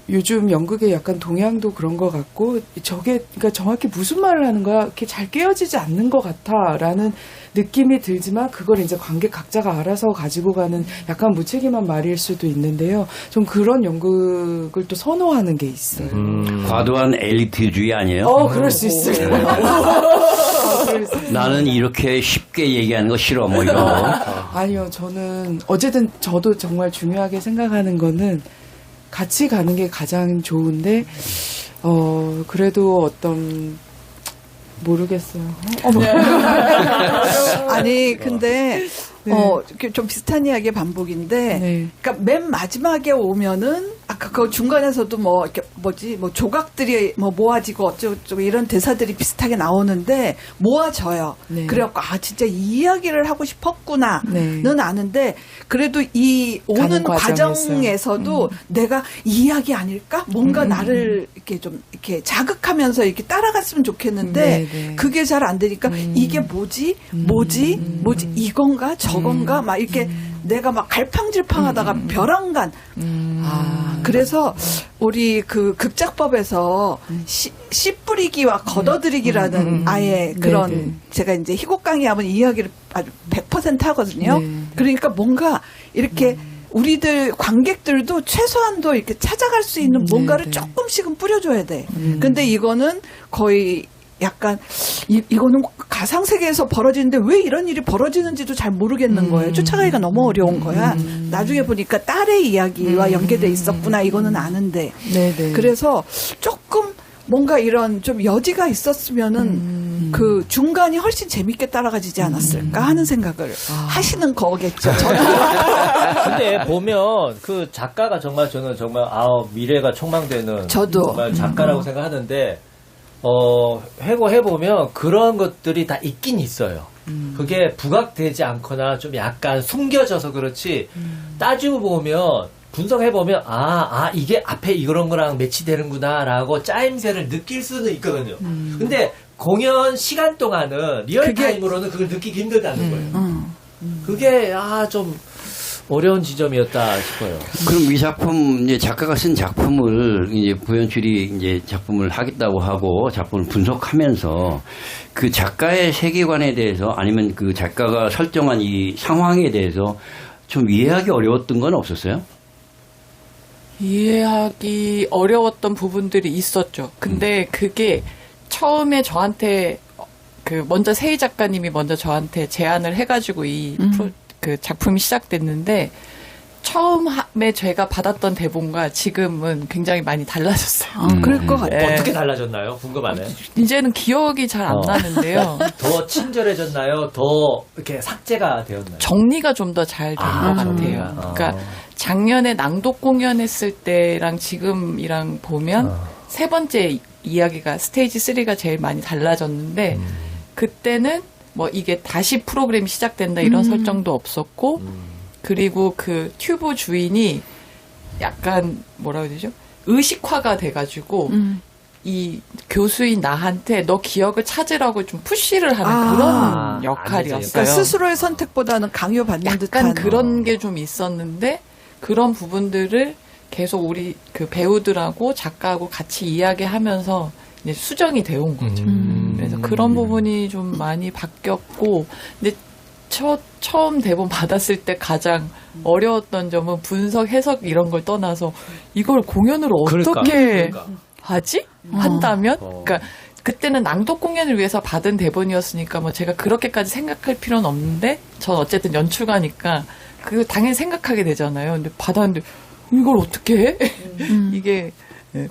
S5: 요즘 연극의 약간 동향도 그런 것 같고, 그러니까 정확히 무슨 말을 하는 거야? 이렇게 잘 깨어지지 않는 것 같아라는 느낌이 들지만, 그걸 이제 관객 각자가 알아서 가지고 가는 약간 무책임한 말일 수도 있는데요. 좀 그런 연극을 또 선호하는 게 있어요.
S3: 과도한 엘리트주의 아니에요?
S5: 그럴 수 있어요.
S3: 나는 이렇게 쉽게 얘기하는 거 싫어, 뭐 이런 거.
S5: 아니요, 저는 어쨌든 저도 정말 중요하게 생각하는 거는 같이 가는 게 가장 좋은데, 그래도 어떤 모르겠어요.
S2: 아니 근데
S5: 네.
S2: 이렇게 좀 비슷한 이야기의 반복인데,
S5: 네.
S2: 그러니까 맨 마지막에 오면은 아까 그 중간에서도 뭐 이렇게 뭐 조각들이 뭐 모아지고 어쩌고 이런 대사들이 비슷하게 나오는데 모아져요.
S5: 네.
S2: 그래갖고 진짜 이 이야기를 하고 싶었구나는
S5: 네.
S2: 아는데, 그래도 이 오는
S5: 가는 과정에서.
S2: 과정에서도 내가 이 이야기 아닐까? 뭔가 나를 이렇게 좀 이렇게 자극하면서 이렇게 따라갔으면 좋겠는데
S5: 네, 네.
S2: 그게 잘 안 되니까 이게 뭐지 이건가 저건가 막 이렇게 내가 막 갈팡질팡하다가 벼랑간. 그래서 우리 그 극작법에서 씨 뿌리기와 걷어들이기라는 아예 그런,
S5: 네.
S2: 제가 이제 희곡 강의하면 이 이야기를 아주 100% 하거든요.
S5: 네.
S2: 그러니까 뭔가 이렇게 우리들 관객들도 최소한도 이렇게 찾아갈 수 있는 뭔가를
S5: 네.
S2: 조금씩은 뿌려줘야 돼. 근데 이거는 거의 약간 이거는 가상 세계에서 벌어지는데 왜 이런 일이 벌어지는지도 잘 모르겠는 거예요. 쫓아가기가 너무 어려운 거야. 나중에 보니까 딸의 이야기와 연계돼 있었구나. 이거는 아는데.
S5: 네네.
S2: 그래서 조금 뭔가 이런 좀 여지가 있었으면은 그 중간이 훨씬 재밌게 따라가지지 않았을까 하는 생각을 하시는 거겠죠. 저는.
S1: 근데 보면 그 작가가 정말 저는 정말 미래가 촉망되는
S2: 저도.
S1: 정말 작가라고 생각하는데, 회고해보면 그런 것들이 다 있긴 있어요. 그게 부각되지 않거나 좀 약간 숨겨져서 그렇지, 따지고 보면, 분석해보면, 이게 앞에 이런 거랑 매치되는구나라고 짜임새를 느낄 수는 있거든요. 근데 공연 시간 동안은, 리얼타임으로는 그걸 느끼기 힘들다는 거예요. 그게, 좀, 어려운 지점이었다 싶어요.
S3: 그럼 이 작품, 이제 작가가 쓴 작품을 이제 부연출이 이제 작품을 하겠다고 하고 작품을 분석하면서 그 작가의 세계관에 대해서 아니면 그 작가가 설정한 이 상황에 대해서 좀 이해하기 어려웠던 건 없었어요?
S4: 이해하기 어려웠던 부분들이 있었죠. 근데 그게 처음에 저한테 먼저 세희 작가님이 먼저 저한테 제안을 해가지고 그 작품이 시작됐는데, 처음에 제가 받았던 대본과 지금은 굉장히 많이 달라졌어요.
S2: 그럴 것 같아요.
S4: 네.
S1: 어떻게 달라졌나요? 궁금하네.
S4: 이제는 기억이 잘 안 나는데요.
S1: 더 친절해졌나요? 더 이렇게 삭제가 되었나요?
S4: 정리가 좀 더 잘 된 것 같아요.
S1: 정리가.
S4: 그러니까 작년에 낭독 공연했을 때랑 지금이랑 보면 세 번째 이야기가 스테이지 3가 제일 많이 달라졌는데, 그때는 뭐 이게 다시 프로그램이 시작된다 이런 설정도 없었고, 그리고 그 튜브 주인이 약간 뭐라 해야 되죠? 의식화가 돼가지고 이 교수인 나한테 너 기억을 찾으라고 좀 푸시를 하는 그런 역할이었어요.
S2: 그러니까 스스로의 선택보다는 강요받는
S4: 약간
S2: 듯한
S4: 그런 게 좀 있었는데 그런 부분들을 계속 우리 그 배우들하고 작가하고 같이 이야기하면서 이제 수정이 되어 온 거죠. 그래서 그런 부분이 좀 많이 바뀌었고, 근데 처음 대본 받았을 때 가장 어려웠던 점은 분석, 해석 이런 걸 떠나서 이걸 공연으로 어떻게 하지? 한다면? 그러니까 그때는 낭독 공연을 위해서 받은 대본이었으니까 뭐 제가 그렇게까지 생각할 필요는 없는데 전 어쨌든 연출가니까 그거 당연히 생각하게 되잖아요. 근데 받았는데 이걸 어떻게 해? 이게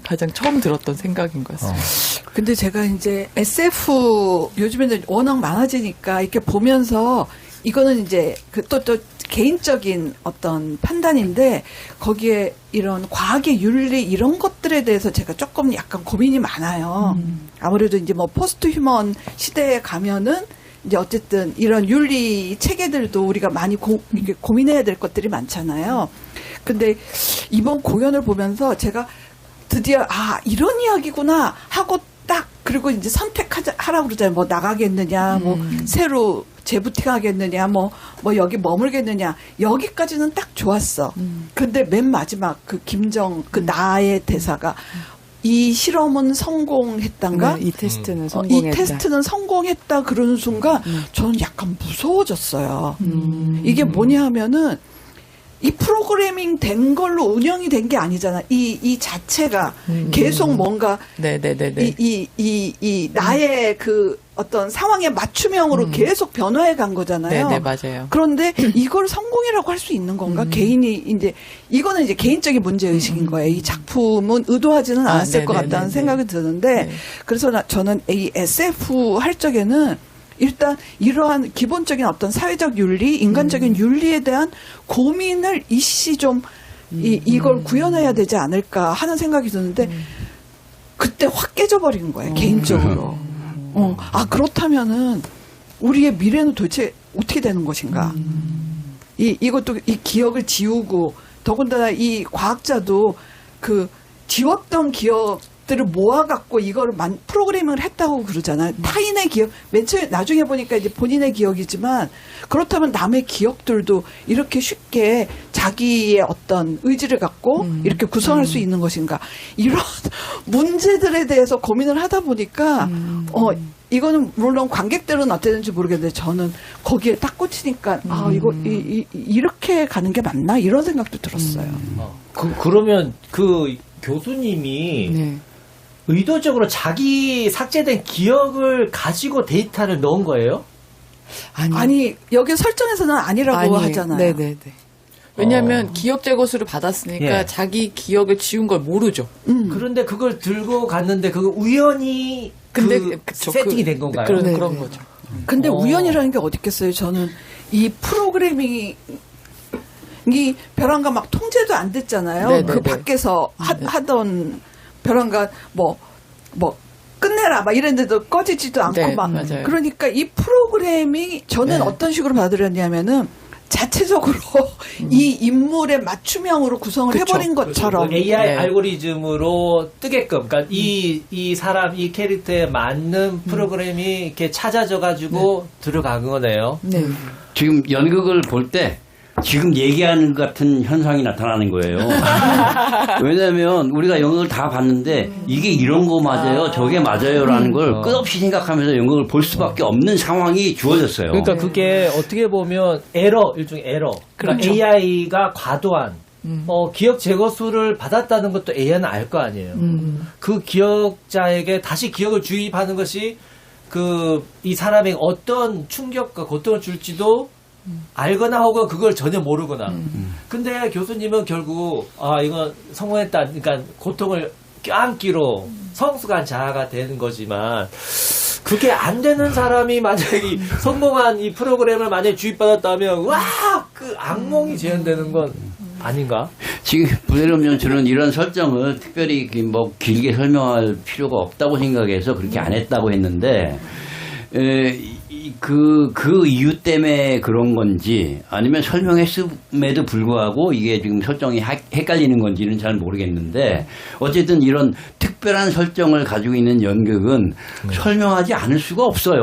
S4: 가장 처음 들었던 생각인 것 같습니다.
S2: 근데 제가 이제 SF 요즘에는 워낙 많아지니까 이렇게 보면서 이거는 이제 또 개인적인 어떤 판단인데 거기에 이런 과학의 윤리 이런 것들에 대해서 제가 조금 약간 고민이 많아요. 아무래도 이제 뭐 포스트 휴먼 시대에 가면은 이제 어쨌든 이런 윤리 체계들도 우리가 많이 이게 고민해야 될 것들이 많잖아요. 근데 이번 공연을 보면서 제가 드디어 이런 이야기구나 하고 딱 그리고 이제 선택하라고 그러잖아요. 뭐 나가겠느냐, 뭐 새로 재부팅하겠느냐, 뭐 여기 머물겠느냐. 여기까지는 딱 좋았어. 근데 맨 마지막 그 김정 그 나의 대사가 이 실험은 성공했단가?
S5: 이 테스트는
S2: 이
S5: 성공했다.
S2: 테스트는 성공했다 그러는 순간 저는 약간 무서워졌어요. 이게 뭐냐 하면은 이 프로그래밍 된 걸로 운영이 된 게 아니잖아. 이 자체가 계속 뭔가
S4: 네네네네.
S2: 이 나의 그 어떤 상황의 맞춤형으로 계속 변화해 간 거잖아요.
S4: 네네 맞아요.
S2: 그런데 이걸 성공이라고 할 수 있는 건가? 개인이 이제 이거는 이제 개인적인 문제 의식인 거예요. 이 작품은 의도하지는 않았을 것 같다는 생각이 드는데
S4: 네.
S2: 그래서 저는 이 SF 할 적에는 일단 이러한 기본적인 어떤 사회적 윤리, 인간적인 윤리에 대한 고민을 이씨 좀 이걸 구현해야 되지 않을까 하는 생각이 드는데 그때 확 깨져버린 거예요. 개인적으로. 그렇다면은 우리의 미래는 도대체 어떻게 되는 것인가? 이것도 이 기억을 지우고 더군다나 이 과학자도 그 지웠던 기억들을 모아갖고 이거를 프로그래밍을 했다고 그러잖아요. 타인의 기억, 나중에 보니까 이제 본인의 기억이지만 그렇다면 남의 기억들도 이렇게 쉽게 자기의 어떤 의지를 갖고 이렇게 구성할 수 있는 것인가. 이런 문제들에 대해서 고민을 하다 보니까 이거는 물론 관객들은 어땠는지 모르겠는데 저는 거기에 딱 꽂히니까 이거 이렇게 가는 게 맞나 이런 생각도 들었어요.
S1: 그러면 그 교수님이
S5: 네.
S1: 의도적으로 자기 삭제된 기억을 가지고 데이터를 넣은 거예요?
S2: 아니 여기 설정에서는 아니라고 하잖아요.
S5: 네네네.
S4: 왜냐하면 기억 제거수를 받았으니까
S1: 예.
S4: 자기 기억을 지운 걸 모르죠.
S1: 그런데 그걸 들고 갔는데 그거 우연히
S4: 그쵸,
S1: 세팅이 된 건가요?
S4: 그런 거죠.
S2: 근데 우연이라는 게 어디 있겠어요. 저는 이 프로그래밍이 벼랑과 막 통제도 안 됐잖아요.
S4: 네네네.
S2: 그 밖에서 하던 벼랑과 뭐 끝내라 막 이랬는데도 꺼지지도 않고
S4: 네,
S2: 막
S4: 맞아요.
S2: 그러니까 이 프로그래밍이 저는 어떤 식으로 받아들였냐면은 자체적으로 이 인물의 맞춤형으로 구성을 해버린 것처럼
S1: AI
S4: 네.
S1: 알고리즘으로 뜨게끔, 그러니까 이 사람, 이 캐릭터에 맞는 프로그램이 이렇게 찾아져-가지고 들어간 거네요.
S5: 네.
S3: 지금 연극을 볼 때 지금 얘기하는 것 같은 현상이 나타나는 거예요. 왜냐하면 우리가 연극을 다 봤는데 이게 이런 거 맞아요, 저게 맞아요라는 걸 끝없이 생각하면서 연극을 볼 수밖에 없는 상황이 주어졌어요.
S1: 그러니까 그게 어떻게 보면 일종의 에러. 그러니까
S4: 그렇죠.
S1: AI가 과도한 기억 제거수를 받았다는 것도 AI는 알 거 아니에요. 그 기억자에게 다시 기억을 주입하는 것이 이 사람에게 어떤 충격과 고통을 줄지도 알거나 혹은 그걸 전혀 모르거나. 근데 교수님은 결국 이건 성공했다. 그러니까 고통을 껴안기로 성숙한 자아가 되는 거지만 그게 안 되는 사람이 만약에 성공한 이 프로그램을 만약에 주입받았다면 그 악몽이 재현되는 건 아닌가?
S3: 지금 부대름 연출은 이런 설정을 특별히 뭐 길게 설명할 필요가 없다고 생각해서 그렇게 안 했다고 했는데 그 이유 때문에 그런 건지 아니면 설명했음에도 불구하고 이게 지금 설정이 헷갈리는 건지는 잘 모르겠는데 어쨌든 이런 특별한 설정을 가지고 있는 연극은 설명하지 않을 수가 없어요.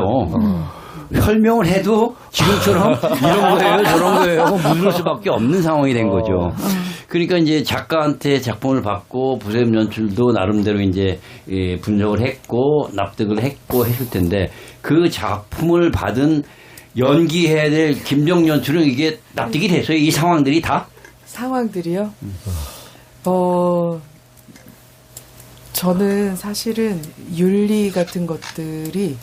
S3: 설명을 해도 지금처럼 이런 거예요, 저런 거예요 하고 묻을 수밖에 없는 상황이 된 거죠. 그러니까 이제 작가한테 작품을 받고 부세음 연출도 나름대로 이제 분석을 했고 납득을 했고 했을 텐데 그 작품을 받은 연기해야 될 김정 연출은 이게 납득이 됐어요. 이 상황들이 다?
S5: 상황들이요? 저는 사실은 윤리 같은 것들이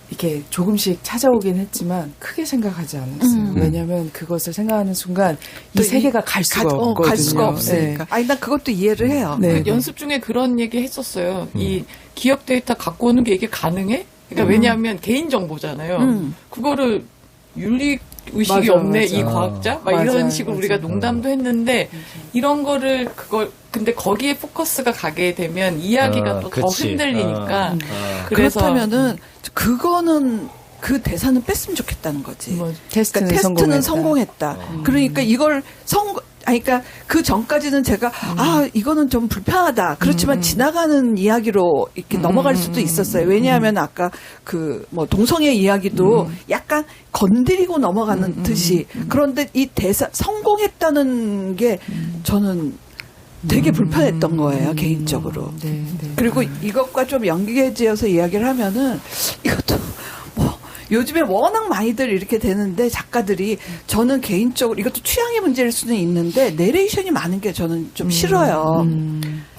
S5: 이렇게 조금씩 찾아오긴 했지만 크게 생각하지 않았어요. 왜냐하면 그것을 생각하는 순간 이
S2: 또
S5: 세계가 갈 수가 없거든요.
S2: 갈 수가 없으니까.
S5: 네.
S2: 아니, 난 그것도 이해를 해요.
S5: 네.
S4: 연습 중에 그런 얘기 했었어요. 이 기억 데이터 갖고 오는 게 이게 가능해? 그러니까 왜냐하면 개인 정보잖아요. 그거를 윤리 의식이
S5: 맞아,
S4: 없네
S5: 맞아.
S4: 이 과학자? 막
S5: 맞아,
S4: 이런 식으로
S5: 맞아.
S4: 우리가 농담도 했는데 이런 거를 근데 거기에 포커스가 가게 되면 이야기가 또 더
S1: 그치.
S4: 흔들리니까 그래서
S2: 그렇다면은 그거는 그 대사는 뺐으면 좋겠다는 거지.
S5: 뭐 테스트는
S2: 그러니까 테스트는
S5: 성공했다.
S2: 성공했다. 그러니까 이걸 그러니까 그 전까지는 제가 이거는 좀 불편하다. 그렇지만 지나가는 이야기로 이렇게 넘어갈 수도 있었어요. 왜냐하면 아까 그 뭐 동성애 이야기도 약간 건드리고 넘어가는 듯이. 그런데 이 대사 성공했다는 게 저는 되게 불편했던 거예요, 개인적으로.
S5: 네, 네.
S2: 그리고 이것과 좀 연계지어서 이야기를 하면은 이것도 뭐 요즘에 워낙 많이들 이렇게 되는데 작가들이 저는 개인적으로 이것도 취향의 문제일 수는 있는데 내레이션이 많은 게 저는 좀 싫어요.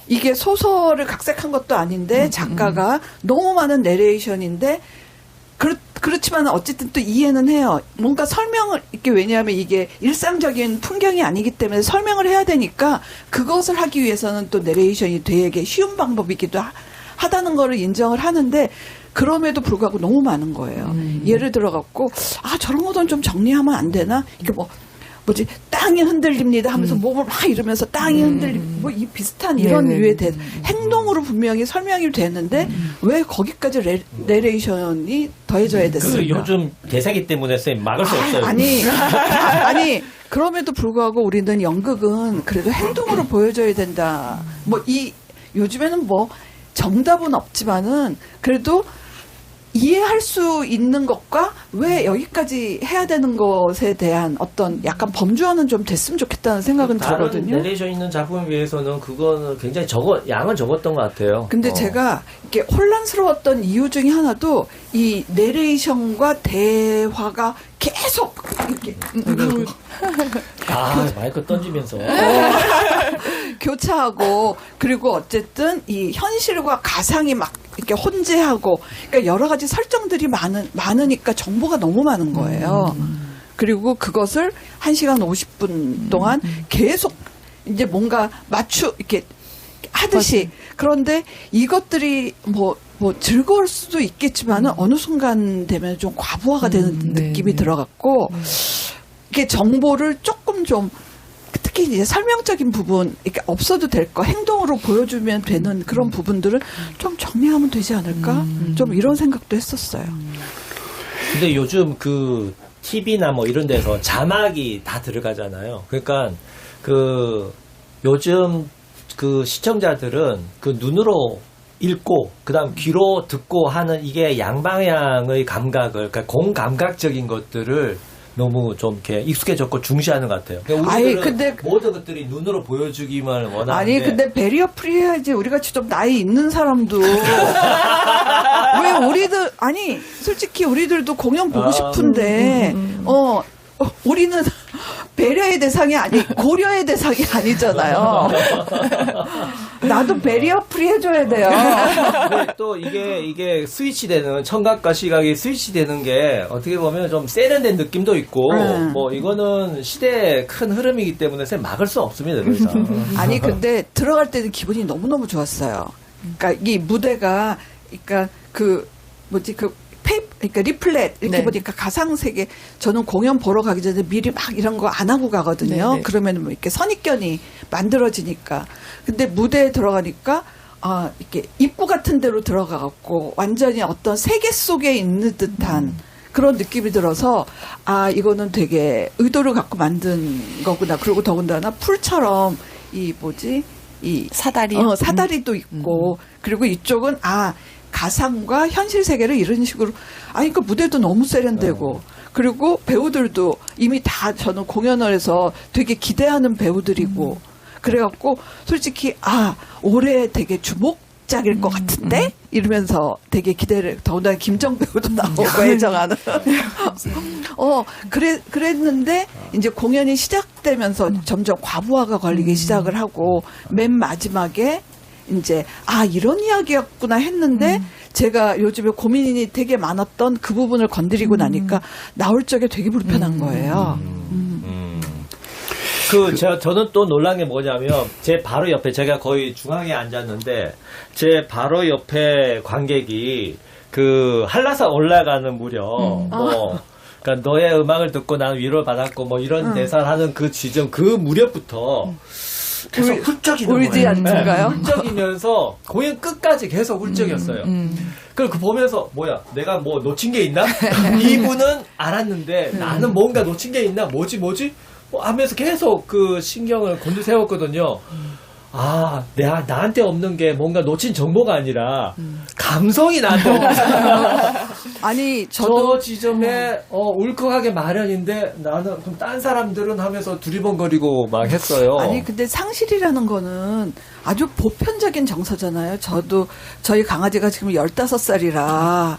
S2: 이게 소설을 각색한 것도 아닌데 작가가 너무 많은 내레이션인데 그렇지만 어쨌든 또 이해는 해요. 뭔가 설명을 이렇게 왜냐하면 이게 일상적인 풍경이 아니기 때문에 설명을 해야 되니까 그것을 하기 위해서는 또 내레이션이 되게 쉬운 방법이기도 하다는 거를 인정을 하는데 그럼에도 불구하고 너무 많은 거예요. 예를 들어 갖고 저런 거는 좀 정리하면 안 되나? 이게 땅이 흔들립니다 하면서 몸을 막 이러면서 땅이 흔들립니다. 뭐 이 비슷한 이런
S5: 네네.
S2: 류의 행동으로 분명히 설명이 되는데 왜 거기까지 내레이션이 더해져야 됐을까?
S1: 그 요즘 대세기 때문에 쌤 막을 수 없어요.
S2: 아니 그럼에도 불구하고 우리는 연극은 그래도 행동으로 보여줘야 된다. 요즘에는 정답은 없지만은 그래도 이해할 수 있는 것과 왜 여기까지 해야 되는 것에 대한 어떤 약간 범주화는 좀 됐으면 좋겠다는 생각은
S1: 다른
S2: 들거든요.
S1: 내레이션 있는 작품에 비해서는 그거는 굉장히 양은 적었던 것 같아요.
S2: 근데 제가 이렇게 혼란스러웠던 이유 중에 하나도 이 내레이션과 대화가 계속 이렇게
S1: 마이크 던지면서
S2: 교차하고 그리고 어쨌든 이 현실과 가상이 막 이렇게 혼재하고 그러니까 여러 가지 설정들이 많으니까 정보가 너무 많은 거예요. 그리고 그것을 1시간 50분 동안 계속 이제 뭔가 이렇게 하듯이 그런데 이것들이 즐거울 수도 있겠지만은 어느 순간 되면 좀 과부하가 되는 느낌이 들어갔고 이게 정보를 조금 좀 특히 이제 설명적인 부분 이렇게 없어도 될 거 행동으로 보여주면 되는 그런 부분들을 좀 정리하면 되지 않을까? 좀 이런 생각도 했었어요.
S1: 근데 요즘 그 TV나 이런 데서 자막이 다 들어가잖아요. 그러니까 요즘 그 시청자들은 그 눈으로 읽고 그다음 귀로 듣고 하는 이게 양방향의 감각을 그러니까 공감각적인 것들을 너무 좀 이렇게 익숙해졌고 중시하는 것 같아요. 그러니까 우리들은
S2: 근데
S1: 모든 것들이 눈으로 보여주기만 원하는데
S2: 아니 근데 베리어 프리 해야지 우리같이 좀 나이 있는 사람도 왜 우리들 솔직히 우리들도 공연 보고 싶은데 우리는 배려의 대상이 고려의 대상이 아니잖아요. 나도 베리어 프리 해줘야 돼요.
S1: 근데 또 이게 스위치되는 청각과 시각이 스위치되는 게 어떻게 보면 좀 세련된 느낌도 있고 이거는 시대의 큰 흐름이기 때문에 막을 수 없습니다. 그래서
S2: 아니 근데 들어갈 때는 기분이 너무너무 좋았어요. 그러니까 이 무대가 그러니까 그러니까 리플렛 이렇게 보니까 가상세계 저는 공연 보러 가기 전에 미리 막 이런 거 안 하고 가거든요.
S4: 네네.
S2: 그러면 이렇게 선입견이 만들어지니까. 근데 무대에 들어가니까 이렇게 입구 같은 데로 들어가갖고 완전히 어떤 세계 속에 있는 듯한 그런 느낌이 들어서 이거는 되게 의도를 갖고 만든 거구나. 그리고 더군다나 풀처럼 이
S4: 사다리.
S2: 사다리도 있고 그리고 이쪽은 가상과 현실 세계를 이런 식으로 그러니까 무대도 너무 세련되고 그리고 배우들도 이미 다 저는 공연을 해서 되게 기대하는 배우들이고 그래갖고 솔직히 올해 되게 주목작일 것 같은데 이러면서 되게 기대를 더군다나 김정 배우도 나오고 애정하는 그랬는데 이제 공연이 시작되면서 점점 과부하가 걸리기 시작을 하고 맨 마지막에 이제 이런 이야기였구나 했는데 제가 요즘에 고민이 되게 많았던 그 부분을 건드리고 나니까 나올 적에 되게 불편한 거예요.
S1: 저는 또 놀란 게 뭐냐면, 제 바로 옆에, 제가 거의 중앙에 앉았는데, 제 바로 옆에 관객이, 한라산 올라가는 무렵, 그러니까 너의 음악을 듣고 난 위로를 받았고, 이런 대사를 하는 그 지점, 그 무렵부터 계속 훌쩍이는 거예요.
S2: 울지 않던가요?
S1: 훌쩍이면서 공연 끝까지 계속 훌쩍이었어요. 그걸 보면서, 내가 놓친 게 있나? 이분은 알았는데, 나는 뭔가 놓친 게 있나? 뭐지? 하면서 계속 신경을 곤두세웠거든요. 나한테 없는 게 뭔가 놓친 정보가 아니라 감성이 나한테 없는 저 지점에 울컥하게 마련인데 나는 그럼 딴 사람들은 하면서 두리번거리고 막 했어요.
S2: 근데 상실이라는 거는 아주 보편적인 정서잖아요. 저희 강아지가 지금 15살이라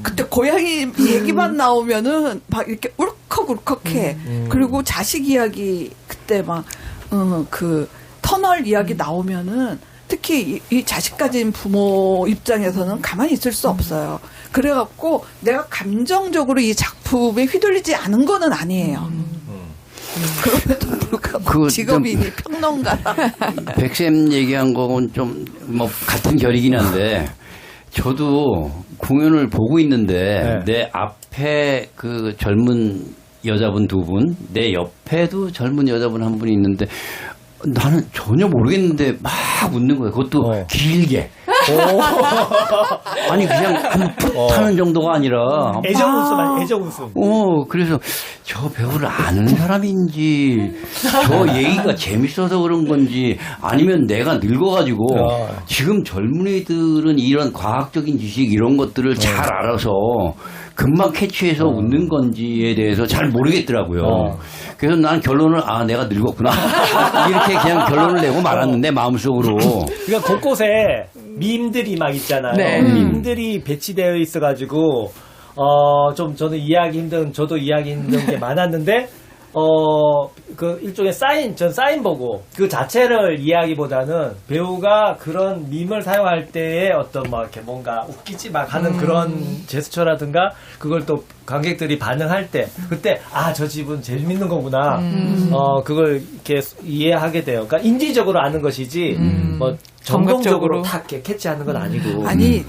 S2: 그때 고양이 얘기만 나오면은 막 이렇게 울컥울컥해. 그리고 자식 이야기 그때 터널 이야기 나오면은 특히 이 자식 가진 부모 입장에서는 가만히 있을 수 없어요. 그래갖고 내가 감정적으로 이 작품에 휘둘리지 않은 거는 아니에요. 그럼에도 불구하고 직업인이 평론가라.
S3: 백쌤 얘기한 거는 좀 같은 결이긴 한데 저도 공연을 보고 있는데 내 앞에 젊은 여자분 두 분, 내 옆에도 젊은 여자분 한 분이 있는데 나는 전혀 모르겠는데 막 웃는 거예요. 그것도 길게. 그냥 푹 타는 정도가 아니라
S1: 애정 웃음.
S3: 그래서 저 배우를 아는 사람인지 저 얘기가 재밌어서 그런 건지 아니면 내가 늙어가지고 지금 젊은이들은 이런 과학적인 지식 이런 것들을 잘 알아서 금방 캐치해서 웃는 건지에 대해서 잘 모르겠더라고요. 그래서 난 결론을 내가 늙었구나 이렇게 그냥 결론을 내고 말았는데 마음속으로.
S1: 그러니까 곳곳에 밈들이 막 있잖아요.
S4: 네.
S1: 밈들이 배치되어 있어가지고 좀 저도 이해하기 힘든 게 많았는데 일종의 전 사인 보고 그 자체를 이해하기보다는 배우가 그런 밈을 사용할 때의 어떤 이렇게 뭔가 웃기지 막 하는 그런 제스처라든가 그걸 또 관객들이 반응할 때 그때 저 집은 재밌는 거구나. 그걸 이렇게 이해하게 돼요. 그러니까 인지적으로 아는 것이지 전공적으로 다 이렇게 캐치하는 건 아니고.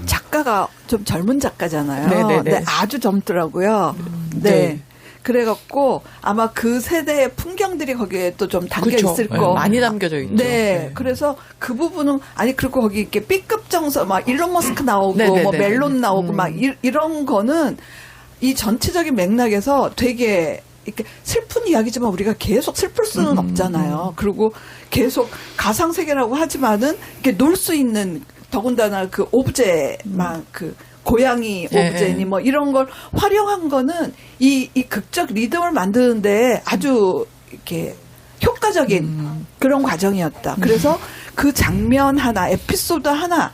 S2: 작가가 좀 젊은 작가잖아요.
S4: 네네네.
S2: 네, 아주 젊더라고요. 네. 그래갖고 아마 그 세대의 풍경들이 거기에 또 좀 담겨 있을 거.
S4: 많이 담겨져 있죠.
S2: 네. 그래서 그 부분은 그리고 거기 이렇게 B급 정서 막 일론 머스크 나오고
S4: 네네네.
S2: 멜론 나오고 막 이런 거는 이 전체적인 맥락에서 되게 이렇게 슬픈 이야기지만 우리가 계속 슬플 수는 없잖아요. 그리고 계속 가상 세계라고 하지만은 이렇게 놀 수 있는 더군다나 그 오브제 막 고양이 오브제니 이런 걸 활용한 거는 이 극적 리듬을 만드는데 아주 이렇게 효과적인 그런 과정이었다. 그래서 그 장면 하나, 에피소드 하나,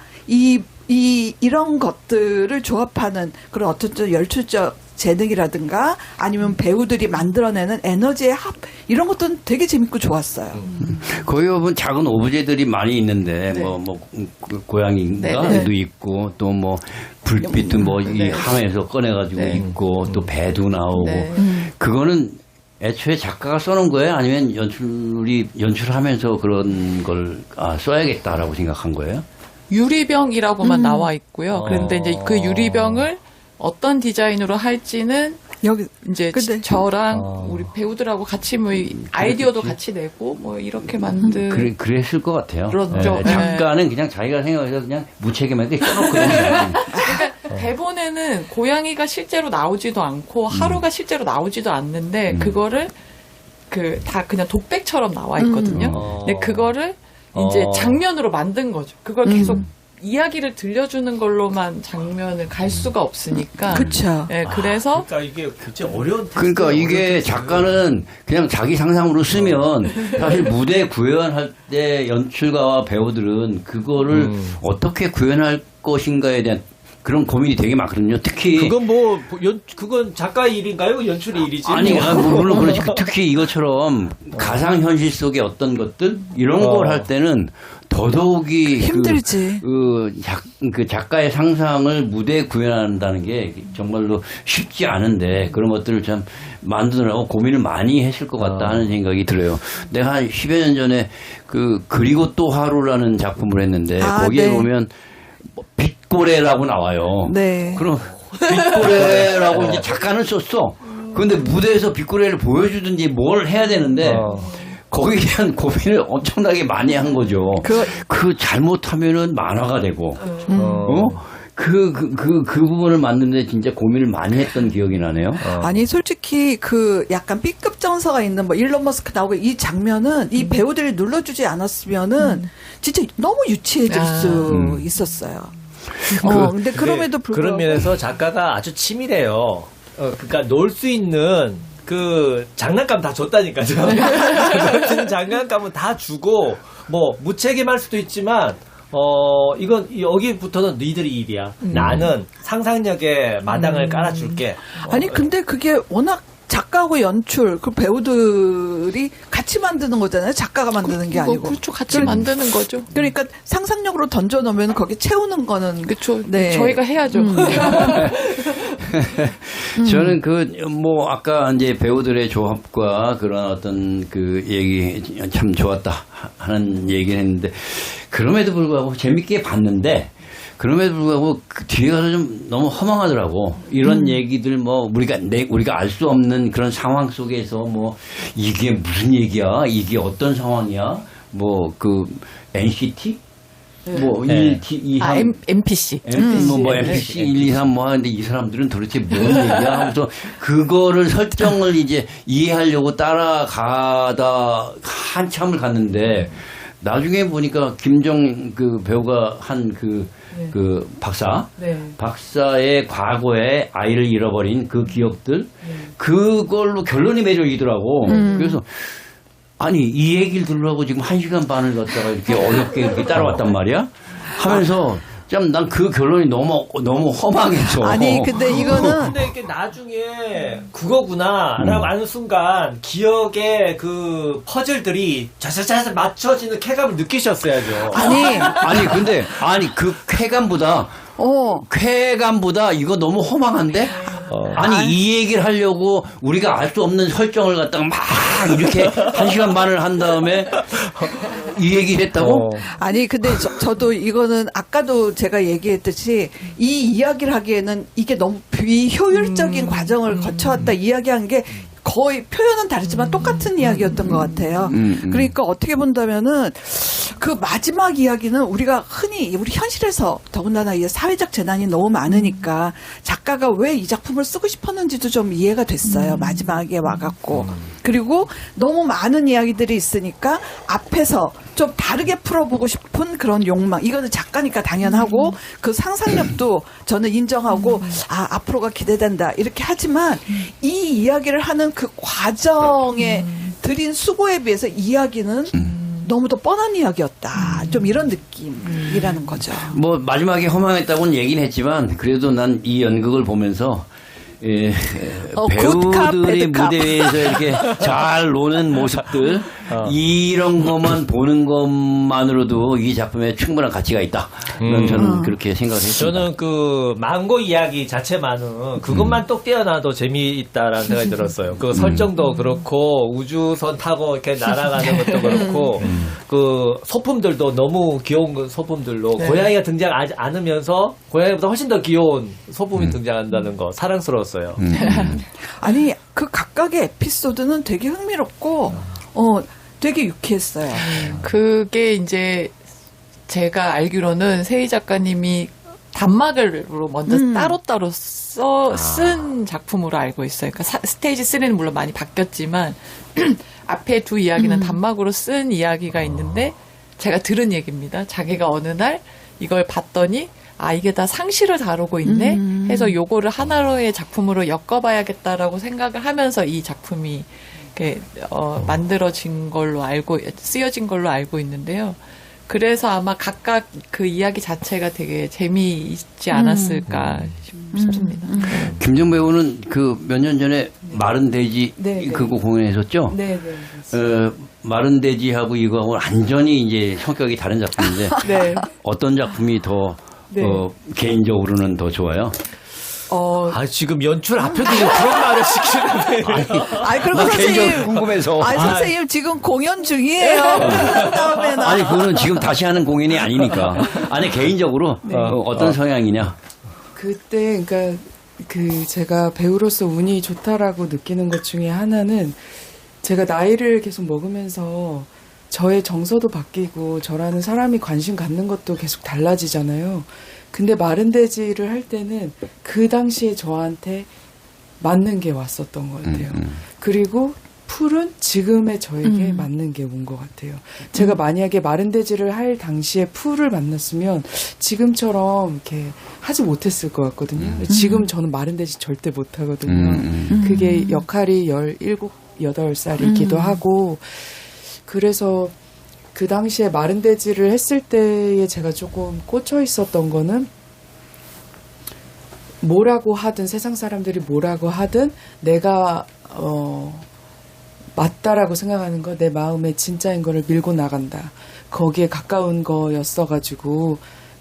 S2: 이런 것들을 조합하는 그런 어떤 연출적 재능이라든가 아니면 배우들이 만들어내는 에너지의 합 이런 것도 되게 재밌고 좋았어요.
S3: 거기 보면 작은 오브제들이 많이 있는데 고양이도 있고 또 불빛도 이 함에서 꺼내가지고 있고 또 배도 나오고 그거는 애초에 작가가 써놓은 거예요? 아니면 연출하면서 그런 걸 써야겠다라고 생각한 거예요?
S4: 유리병이라고만 나와 있고요. 그런데 이제 그 유리병을 어떤 디자인으로 할지는
S2: 여기
S4: 이제
S2: 근데
S4: 저랑 우리 배우들하고 같이 뭐 아이디어도 같이 내고 뭐 이렇게 만든
S3: 그랬을 것 같아요.
S4: 그렇죠.
S3: 작가는 그냥 자기가 생각해서 그냥 무책임하게 써놓거든요.
S4: 그러니까 대본에는 고양이가 실제로 나오지도 않고 하루가 실제로 나오지도 않는데 그거를 다 그냥 독백처럼 나와 있거든요. 근데 그거를 이제 장면으로 만든 거죠. 그걸 계속 이야기를 들려주는 걸로만 장면을 갈 수가 없으니까.
S2: 그쵸.
S4: 네, 그래서
S1: 그러니까 이게 굉장히 어려운
S3: 그러니까 이게 작가는 그냥 자기 상상으로 쓰면 사실 무대 구현할 때 연출가와 배우들은 그거를 어떻게 구현할 것인가에 대한 그런 고민이 되게 많거든요. 특히
S1: 그건 그건 작가의 일인가요? 연출의 일이지.
S3: 아니 물론 그렇지. 특히 이것처럼 가상 현실 속의 어떤 것들 이런 걸 할 때는 더더욱이
S2: 힘들지.
S3: 그 작가의 상상을 무대에 구현한다는 게 정말로 쉽지 않은데 그런 것들을 참 만드느라고 고민을 많이 했을 것 같다 하는 생각이 들어요. 내가 한 10여 년 전에 그리고 또 하루라는 작품을 했는데 거기에
S2: 네.
S3: 보면 빛고래라고 나와요.
S2: 네.
S3: 그럼 빛고래라고 이제 작가는 썼어. 그런데 무대에서 빛고래를 보여주든지 뭘 해야 되는데 거기에 대한 고민을 엄청나게 많이 한 거죠. 그 잘못하면은 만화가 되고, 그 부분을 만드는데 진짜 고민을 많이 했던 기억이 나네요.
S2: 아니 솔직히 약간 B급 정서가 있는 뭐 일론 머스크 나오고 이 장면은 이 배우들이 눌러주지 않았으면은 진짜 너무 유치해질 수 있었어요. 근데 그럼에도 불구하고
S1: 그런 면에서 작가가 아주 치밀해요. 그러니까 놀 수 있는 장난감 다 줬다니까요. 같은 장난감은 다 주고 뭐 무책임할 수도 있지만 이건 여기부터는 너희들이 일이야. 나는 상상력에 마당을 깔아줄게.
S2: 아니 근데 그게 워낙 작가하고 연출 그 배우들이 같이 만드는 거잖아요. 작가가 만드는 게 아니고.
S4: 그렇죠. 같이 만드는 거죠.
S2: 그러니까 상상력으로 던져놓으면 거기 채우는 거는
S4: 그렇죠.
S2: 네.
S4: 저희가 해야죠.
S3: 저는 아까 이제 배우들의 조합과 그런 어떤 얘기 참 좋았다 하는 얘기를 했는데 그럼에도 불구하고 재밌게 봤는데 그럼에도 불구하고 뒤에 가서 좀 너무 허망하더라고. 이런 얘기들 우리가 알 수 없는 그런 상황 속에서 이게 무슨 얘기야? 이게 어떤 상황이야? NCT?
S4: MPC.
S3: MPC 1, 2, 3 하는데 이 사람들은 도대체 뭔 얘기야? 하면서 그거를 설정을 이제 이해하려고 따라가다 한참을 갔는데 나중에 보니까 김정 배우가 한 박사의 과거에 아이를 잃어버린 그 기억들 그걸로 결론이 맺어지더라고. 그래서 아니 이 얘기를 들으려고 지금 1시간 반을 갖다가 이렇게 어렵게 이렇게 따라왔단 말이야 하면서 참 난 그 결론이 너무 허망해서
S2: 아니 근데 이거는
S1: 근데 이게 나중에 그거구나라고 아는 순간 기억의 그 퍼즐들이 자자자 맞춰지는 쾌감을 느끼셨어야죠.
S3: 아니 근데 그 쾌감보다 이거 너무 허망한데? 이 얘기를 하려고 우리가 알 수 없는 설정을 갖다가 막 이렇게 1시간 반을 한 다음에 이 얘기를 했다고?
S2: 아니 근데 저도 이거는 아까도 제가 얘기했듯이 이 이야기를 하기에는 이게 너무 비효율적인 과정을 거쳐왔다 이야기한 게 거의 표현은 다르지만 똑같은 이야기였던 것 같아요. 그러니까 어떻게 본다면은 그 마지막 이야기는 우리가 흔히 우리 현실에서 더군다나 이 사회적 재난이 너무 많으니까 작가가 왜 이 작품을 쓰고 싶었는지도 좀 이해가 됐어요. 마지막에 와갖고. 그리고 너무 많은 이야기들이 있으니까 앞에서 좀 다르게 풀어보고 싶은 그런 욕망. 이거는 작가니까 당연하고 그 상상력도 저는 인정하고 앞으로가 기대된다. 이렇게 하지만 이 이야기를 하는 그 과정에 들인 수고에 비해서 이야기는 너무 더 뻔한 이야기였다. 좀 이런 느낌이라는 거죠.
S3: 마지막에 허망했다고는 얘기는 했지만 그래도 난 이 연극을 보면서 배우들이 무대 위에서 이렇게 잘 노는 모습들 이런 것만 보는 것만으로도 이 작품에 충분한 가치가 있다. 저는 그렇게 생각을 했습니다.
S1: 저는 그 망고 이야기 자체만은 그것만 똑 떼어놔도 재미있다라는 생각이 들었어요. 그 설정도 그렇고 우주선 타고 이렇게 날아가는 것도 그렇고 그 소품들도 너무 귀여운 그 소품들로 고양이가 등장하지 않으면서 고양이보다 훨씬 더 귀여운 소품이 등장한다는 거 사랑스러웠어요.
S2: 아니 그 각각의 에피소드는 되게 흥미롭고 되게 유쾌했어요.
S4: 그게 이제 제가 알기로는 세희 작가님이 단막으로 먼저 따로따로 쓴 작품으로 알고 있어요. 그러니까 스테이지 3는 물론 많이 바뀌었지만 앞에 두 이야기는 단막으로 쓴 이야기가 있는데 제가 들은 얘기입니다. 자기가 어느 날 이걸 봤더니 아 이게 다 상실을 다루고 있네 해서 요거를 하나로의 작품으로 엮어봐야겠다라고 생각을 하면서 이 작품이 이렇게 만들어진 걸로 쓰여진 걸로 알고 있는데요. 그래서 아마 각각 그 이야기 자체가 되게 재미있지 않았을까 싶습니다.
S3: 김정 배우는 그 몇 년 전에 마른 돼지
S5: 네, 네.
S3: 그거 공연했었죠?
S5: 네, 네.
S3: 마른 돼지하고 이거하고 완전히 이제 성격이 다른 작품인데
S5: 네.
S3: 어떤 작품이 더
S5: 네.
S3: 개인적으로는 더 좋아요?
S1: 아 지금 연출 앞에도 그런 말을 시키는데
S2: 아니 그리고
S3: 나 개인적으로
S2: 선생님,
S3: 궁금해서.
S2: 아니 선생님 지금 공연 중이에요. 끝난 다음에는
S3: 아니 그거는 지금 다시 하는 공연이 아니니까. 아니 개인적으로 어떤 성향이냐?
S5: 그때 그러니까 그 제가 배우로서 운이 좋다라고 느끼는 것 중에 하나는 제가 나이를 계속 먹으면서 저의 정서도 바뀌고 저라는 사람이 관심 갖는 것도 계속 달라지잖아요. 근데 마른 돼지를 할 때는 그 당시에 저한테 맞는 게 왔었던 것 같아요. 그리고 풀은 지금의 저에게 맞는 게 온 것 같아요. 제가 만약에 마른 돼지를 할 당시에 풀을 만났으면 지금처럼 이렇게 하지 못했을 것 같거든요. 지금 저는 마른 돼지 절대 못 하거든요. 그게 역할이 17, 8살이기도 하고 그래서 그 당시에 마른 돼지를 했을 때에 제가 조금 꽂혀 있었던 거는 뭐라고 하든 세상 사람들이 뭐라고 하든 내가 맞다라고 생각하는 거 내 마음에 진짜인 거를 밀고 나간다. 거기에 가까운 거였어가지고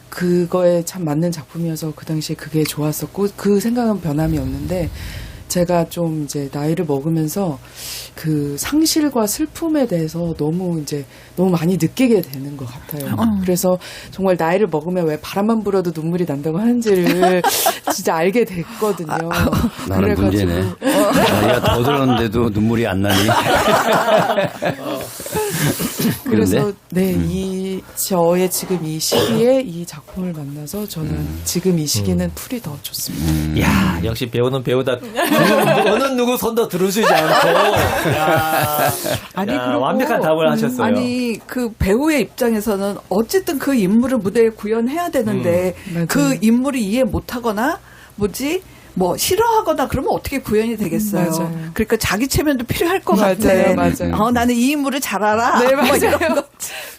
S5: 그거에 참 맞는 작품이어서 그 당시에 그게 좋았었고 그 생각은 변함이 없는데 제가 좀 이제 나이를 먹으면서 그 상실과 슬픔에 대해서 너무 많이 느끼게 되는 것 같아요. 그래서 정말 나이를 먹으면 왜 바람만 불어도 눈물이 난다고 하는지를 진짜 알게 됐거든요.
S3: 나는 문제네. 나이가 더 들었는데도 눈물이 안 나니.
S5: 그래서 저의 지금 이 시기에 이 작품을 만나서 저는 지금 이 시기는 풀이 더 좋습니다.
S1: 야 역시 배우는 배우다. 어느 누구 손도 들어주지 않고
S2: 아니
S1: 야,
S2: 그리고
S1: 완벽한 답을 하셨어요.
S2: 아니 그 배우의 입장에서는 어쨌든 그 인물을 무대에 구현해야 되는데 그 인물이 이해 못하거나 뭐 싫어하거나 그러면 어떻게 구현이 되겠어요.
S5: 맞아요.
S2: 그러니까 자기 체면도 필요할 것
S5: 맞아요,
S2: 같아.
S5: 맞아요.
S2: 나는 이 인물을 잘 알아.
S5: 네,
S2: 뭐 이런
S5: 맞아요.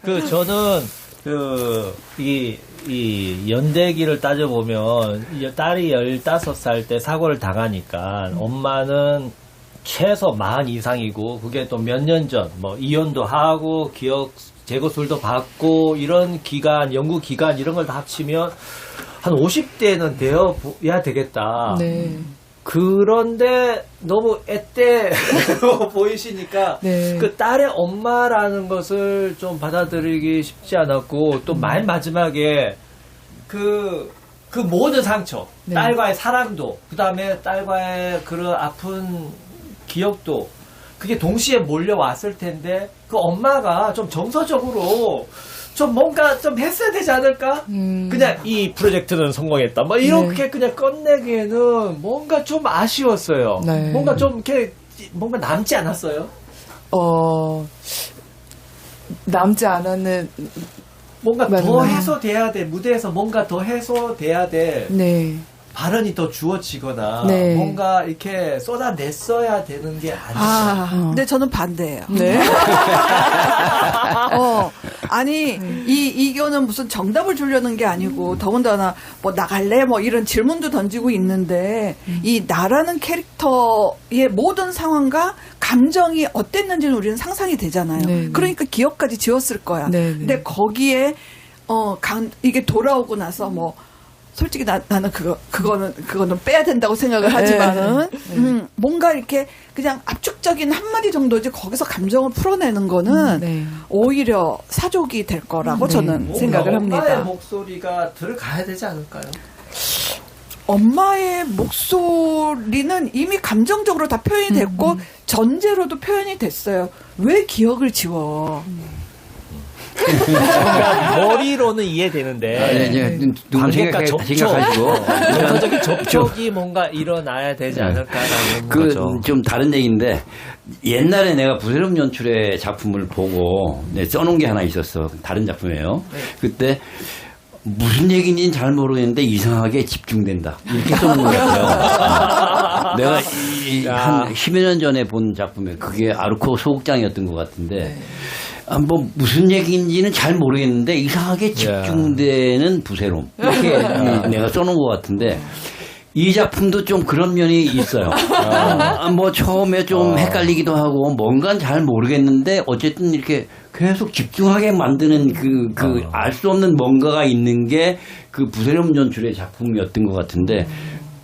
S1: 그 저는 이 연대기를 따져보면 딸이 15살 때 사고를 당하니까 엄마는 최소 40 이상이고 그게 또 몇 년 전 뭐 이혼도 하고 기억 재고술도 받고 이런 기간 연구 기간 이런 걸 다 합치면 한 50대는 되어야 되겠다.
S5: 네.
S1: 그런데 너무 앳돼 보이시니까
S5: 네.
S1: 그 딸의 엄마라는 것을 좀 받아들이기 쉽지 않았고 또 맨 마지막에 그 모든 상처,
S5: 네.
S1: 딸과의 사랑도 그다음에 딸과의 그런 아픈 기억도 그게 동시에 몰려왔을 텐데 그 엄마가 좀 정서적으로 좀 뭔가 좀 했어야 되지 않을까? 그냥 이 프로젝트는 성공했다. 뭐 이렇게 그냥 끝내기에는 뭔가 좀 아쉬웠어요.
S5: 네.
S1: 뭔가 좀 이렇게 뭔가 남지 않았어요?
S5: 남지 않았는
S1: 뭔가
S5: 맞나요?
S1: 더 해소돼야 돼. 무대에서 뭔가 더 해소돼야 돼.
S5: 네.
S1: 발언이 더 주어지거나
S5: 네.
S1: 뭔가 이렇게 쏟아냈어야 되는 게 아닐까.
S2: 근데 저는 반대예요.
S5: 네.
S2: 아니 이거는 무슨 정답을 주려는 게 아니고 더군다나 뭐 나갈래 뭐 이런 질문도 던지고 있는데 이 나라는 캐릭터의 모든 상황과 감정이 어땠는지는 우리는 상상이 되잖아요.
S5: 네,
S2: 그러니까 기억까지 지웠을 거야.
S5: 네, 네.
S2: 근데 거기에 이게 돌아오고 나서 뭐 솔직히 나는 그거는 빼야 된다고 생각을 하지만은 뭔가 이렇게 그냥 압축적인 한마디 정도지 거기서 감정을 풀어내는 거는
S5: 네.
S2: 오히려 사족이 될 거라고
S5: 네.
S2: 저는 생각을
S1: 엄마의
S2: 합니다.
S1: 목소리가 들어가야 되지 않을까요?
S2: 엄마의 목소리는 이미 감정적으로 다 표현이 됐고 전제로도 표현이 됐어요. 왜 기억을 지워?
S1: 그러니까 머리로는 이해되는데
S3: 이제 누구
S1: 관계가
S3: 생각하시고
S1: 정서적인 접촉이 뭔가 일어나야 되지 않을까라는 거죠.
S3: 좀 다른 얘기인데 옛날에 내가 부세럼 연출의 작품을 보고 써놓은 게 하나 있었어. 다른 작품이에요. 그때 무슨 얘기인지는 잘 모르겠는데 이상하게 집중된다. 이렇게 써놓은 것 같아요. 내가 한 10여 년 전에 본 작품에 그게 아르코 소극장이었던 것 같은데 뭐 무슨 얘기인지는 잘 모르겠는데 이상하게 집중되는 부세롬 이렇게 내가 써놓은 것 같은데 이 작품도 좀 그런 면이 있어요. 뭐 처음에 좀 헷갈리기도 하고 뭔가는 잘 모르겠는데 어쨌든 이렇게 계속 집중하게 만드는 알 수 없는 뭔가가 있는 게 그 부세롬 연출의 작품이었던 것 같은데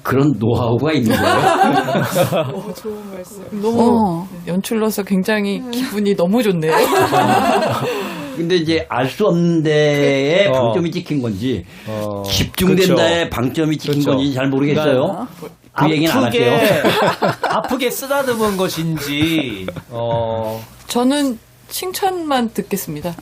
S3: 그런 노하우가 있는 거예요.
S5: 좋은 말씀.
S4: 너무 연출로서 굉장히 기분이 너무 좋네요.
S3: 근데 이제 알 수 없는 데에 방점이 찍힌 건지 집중된 데에 방점이 찍힌 건지 잘 모르겠어요. 그 얘기는 안 할게요.
S1: 아프게 쓰다듬은 것인지
S4: 저는 칭찬만 듣겠습니다.